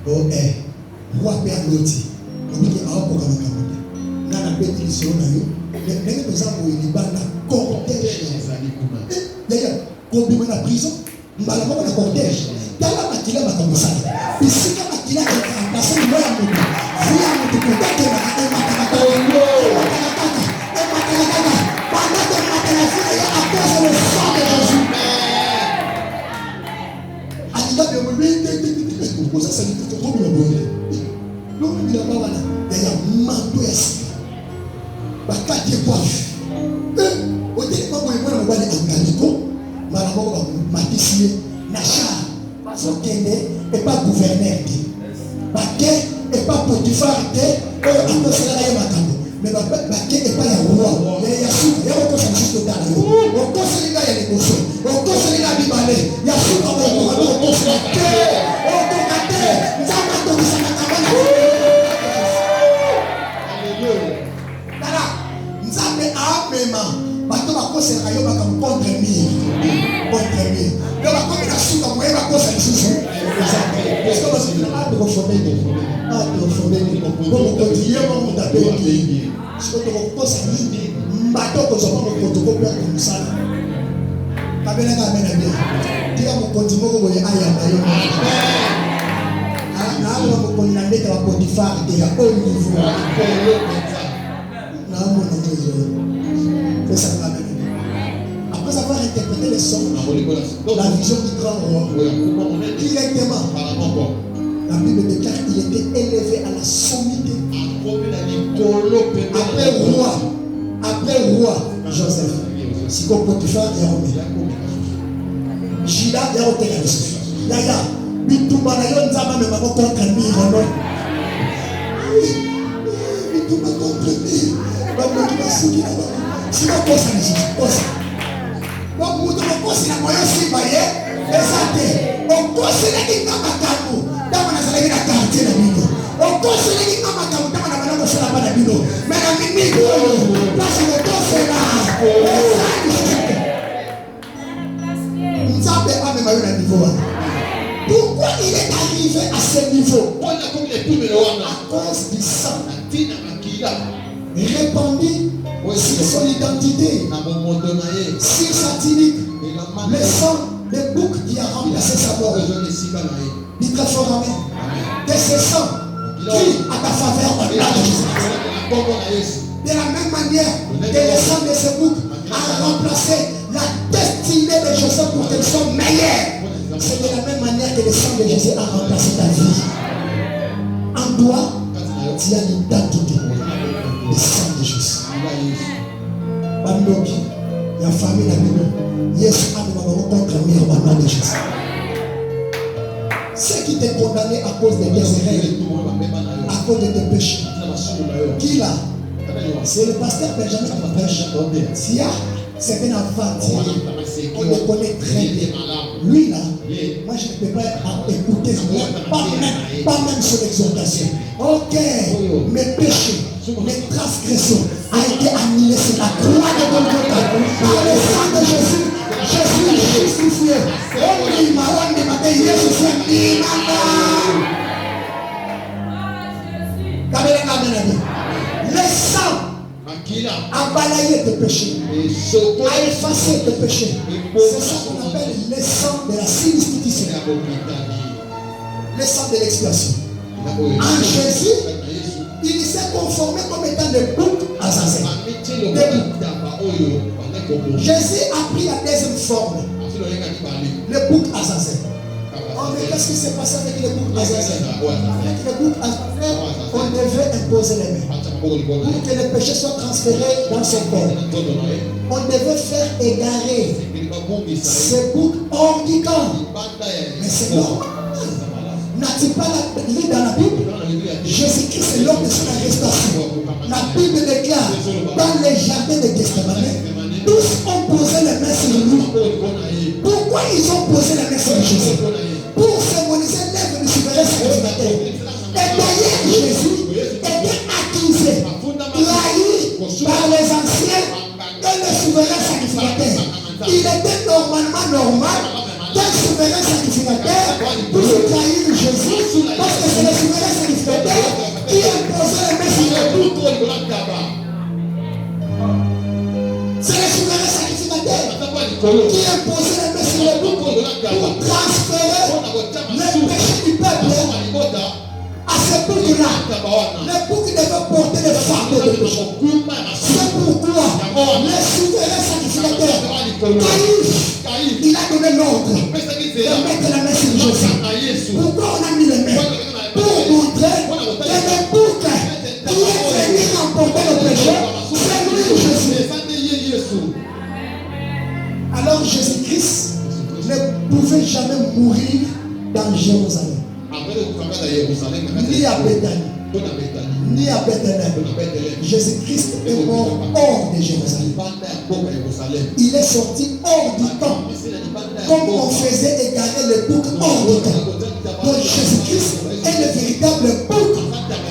S1: Oh, moi, père l'autre. On dit que ah, pour comment on a fait des choses là, les gosses ont dit, ils ont cortège. D'ailleurs, quand on est en prison, on a un cortège. Dans la matinée, on a commencé. Ici, la matinée, on a passé le mois à nous. Vous avez dit que vous avez et pas gouverneur. Baké et pas Potiphar, mais Baké et pas le roi. Il y a sous, il y a beaucoup de choses au Ghana. On conseille les gars, il y a des choses. On conseille les gars, il y a des choses. Il y a sous, on conseille. On conseille. Nous avons tout ça. Alléluia. Nous avons un bateau va conseiller à Yoba comme contre-mire. Contre-mire. Donc, la combinaison comme moi, va conseiller sous. Parce que parce que ah, tu reformer pour continuer mon d'appel qui ce que tu reposes bateau que ça va protocole comme ça kabela ka mena bien tika mo continuer ko boye aya bayo na alo ko konna ndeka wa Potiphar te ya au niveau na mo na to c'est ça la même. Après avoir interprété les sons, la vision du grand roi, directement, la Bible déclare qu'il était élevé à la sommité. Après roi, Joseph. Si vous Potiphar, il y a un Jida, il y a un téléviseur. Yaya, Bitumba, il y a un Zama, mais maman contre lui, Bitumba contre lui. Maman qui va soutenir là-bas. Si vous pensez à l'église, donc, nous devons considérer si voyez, exactement. On considère qu'il n'a pas d'argent. Dans mon assemblée, il a quartier de Bido. On considère qu'il n'a pas d'argent. Dans mon assemblée, il n'a pas de Bido. Mais la Bido, place le considère. Nous savons pas même à un niveau. Pourquoi il est arrivé à ce niveau? À cause du sang répandu sur son identité, sur sa tunique, le sang, le bouc qui a remplacé sa mort. Il te fera amen. De ce sang qui à ta faveur au delà de Jésus. De la même manière que le sang de ce bouc a remplacé la destinée de Joseph pour qu'elle soit meilleure. C'est de la même manière que le sang de Jésus a remplacé ta vie. En toi, tu as l'identité. Le sang de Jésus. Bandoki, la famille la Bible. Yes, contre lui au nom de Jésus. Ceux qui t'ont condamné à cause des biens à cause de tes péchés. Qui là? C'est le pasteur Benjamin qui prêche. Sia, c'est un enfant. On le connaît très bien. Lui là, moi je ne peux pas écouter, pas même son exhortation. Ok, mes péchés, mes transgressions ont été annulés sur la croix de Golgotha. Par le sang de Jésus, je suis justifié. Oh, il m'a demandé, Jésus s'est mis le sang a balayé tes péchés, a effacé tes péchés. C'est ça qu'on appelle le sang de la substitution, le sang de l'expiation. En Jésus, il s'est conformé comme étant le bouc à Zazen. Jésus a pris la deuxième forme, le bouc à Zazen. Oh, mais qu'est-ce qui s'est passé avec le bouc à Zazen? Avec le bouc à Zazen, on devait imposer les mains pour que le péché soit transféré dans son corps. On devait faire égarer ce bouc hors du camp. Mais c'est normal. N'as-tu pas lu dans la Bible? Jésus-Christ est l'homme de son arrestation. La Bible déclare dans les jardins de Gethsemane, tous ont posé les mains sur lui. Pourquoi ils ont posé les mains sur Jésus? Pour symboliser l'œuvre du souverain sacrificateur. Et d'ailleurs, Jésus était accusé, trahi par les anciens et le souverain sacrificateur. Il était normalement normal qu'un souverain sacrificateur puisse trahir Jésus, parce que c'est le souverain sacrificateur qui imposait les mains sur le bouc. C'est le souverain sacrificateur qui imposait les mains sur le bouc pour transférer le péché du peuple à ce bouc-là. Le bouc devait porter le fardeau de péché. C'est pourquoi le souverain sacrificateur, il a donné l'ordre de mettre la main sur Jésus. Pourquoi on a mis les mains? Pour montrer que le bouc qui est venu emporter le péché, c'est lui Jésus. Alors Jésus-Christ ne pouvait jamais mourir dans Jérusalem, ni à Bethanie, ni à Bethléem. Jésus-Christ est mort hors de Jérusalem. Il est sorti hors du temps, comme on faisait égarer le bouc hors du temps. Donc Jésus-Christ est le véritable bouc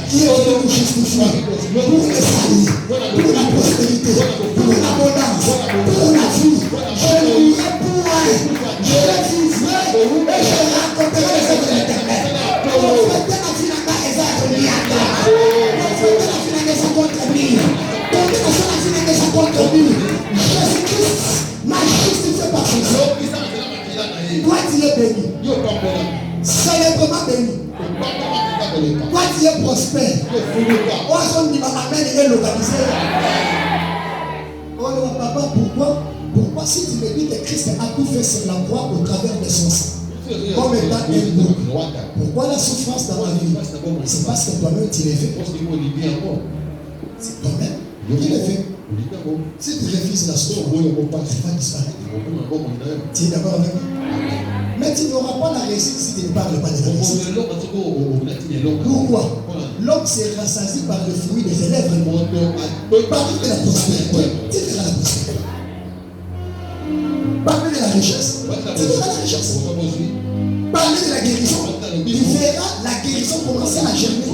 S1: qui est venu nous justifier pour le salut, pour la prospérité, pour l'abondance, pour la vie. Je mourrai pour elle, je vivrai et je raconterai les œuvres de l'Éternel. Jésus-Christ m'a justifié par son sang. Toi tu es béni, célèbrement béni. Toi tu es prospère. Amen, il est localisé. Oh papa, pourquoi si tu me dis que Christ a tout fait sur la croix au travers de son sang, comme étant un bouc, pourquoi la souffrance dans la vie? C'est parce que toi-même tu l'as fait. C'est toi-même qui l'as fait. Si tu refuses la souffrance, tu vas disparaître. Tu es d'accord avec moi? Mais tu n'auras pas la réussite si tu ne parles pas de la réussite. Pourquoi? L'homme s'est rassasié par le fruit de ses lèvres. Parle de la prospérité, tu verras la prospérité. Parle de la richesse, tu verras la richesse. Parle de la guérison, tu verras la guérison commencer à germer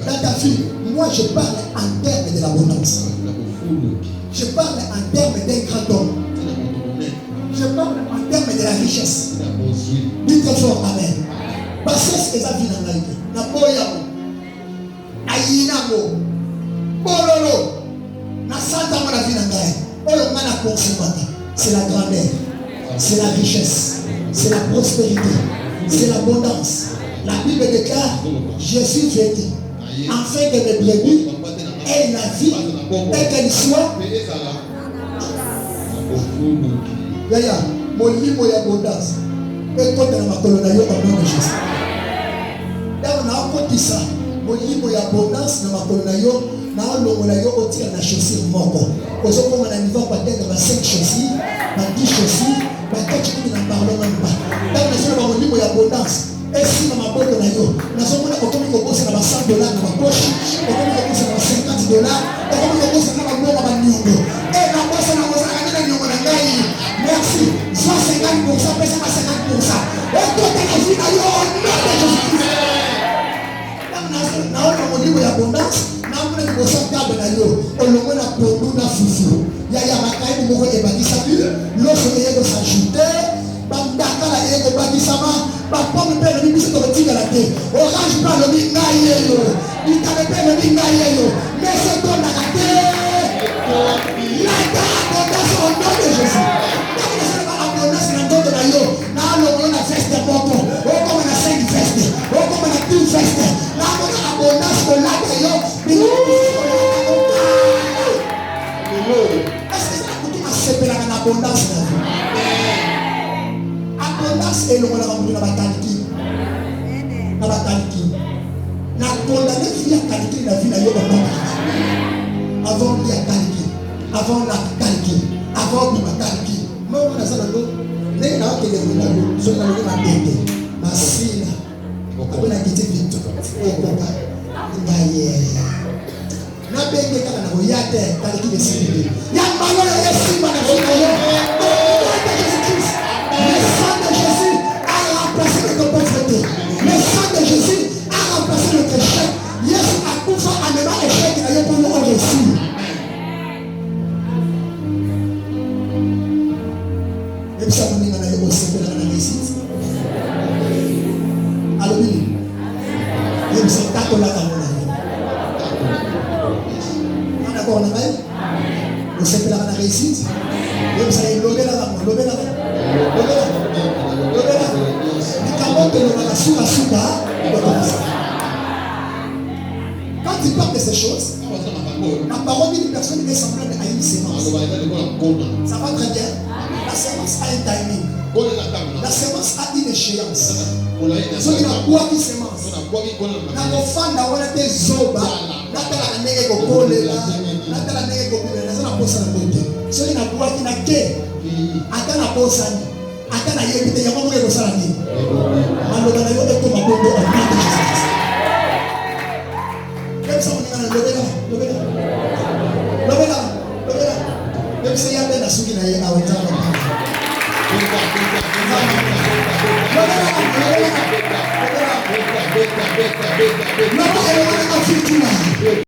S1: dans ta vie. Moi je parle en termes de l'abondance. Je parle en termes d'un grand homme. Je parle en termes de la richesse. Dites fort amen. Bassesse et sa vie dans la vie. Na boyamo. Ayinamo. Bololo. Na santa mo la vie dans la vie. Olo mana consomata. C'est la grandeur. C'est la richesse. C'est la prospérité. C'est l'abondance. La Bible déclare, Jésus dit, afin que mes brebis aient la vie et qu'elle soit. Yaya, mon livre est abondance. Et quand on a ma colonne, au nom de Jésus. Là, on a encore dit ça. Mon livre est abondance dans ma colonne. Na olongolayo otia na chaussure moko. Ozo koma na niveau peut-être ba 5 chaussures, ba 10 chaussures, ba 4 chaussures na parlo même pas. Dans le solo ba molimo ya abondance. Et si na maboko na yo, na somo na okomi ko bossa na ba $100 na ba poche, okomi ko bossa na $50, okomi ko bossa na ba bonga ba nyongo. Et na bossa na bossa na nyongo na ngai. Merci. 150% pesa na 50%. Ma pomme peut le biso de tigre la terre. Orange blanc le mingaïe. Il t'avait pas le mingaïe. Mais c'est ton la terre. La abondance au nom de Jésus. Abondance dans le nom de la yo. Là, on a feste de bon. Oh, comme on a 5 festes. Oh, comme on a 2 festes. Là, on a abondance de la yo. Mais est-ce que ça a coûté à séparer en abondance? Abondance est le rôle de la bataille. La bataille. La condamnée vie à qualité la vie la yo. Avant la qualité. Avant la qualité. Avant la qualité. Moi, on a ça dans l'eau. Les gens qui sont dans l'eau, sont dans l'eau, ma tête. Ma fille, on a quitté vite. Oh, papa. Na benge kaka na boyate kaliki de sécurité. Ya malheur et si par la vie. Le sang de Jésus a remplacé notre pauvreté. Le sang de Jésus a remplacé notre échec. Yesu a kufa ameba échec na yo pour nous réussir. Et puis ça nous mène à la réussite. Allô, oui. Et puis c'est ta colère. On a le Seigneur la réussite. Même ça est lobé là, lobé là. Quand tu parles de ces choses, la parole d'une personne est semblable à une sémence. Ça va très bien. La sémence a un timing. La sémence a une échéance. Ceux qui n'ont pas qui sémence. Dans vos fans, on a des zoba. Natala nege kokole la. Natala nege kokole la. Ça n'a pas ça de côté. Ceux qui n'ont pas qui n'a que. Attends la pause. Attends la yébi. Il y a pas beaucoup de ça là. Alors dans la yébi tout ma bondo en nom de Jésus. Même ça on est dans le lobé là. Même si il y a des gens qui n'ont pas été là.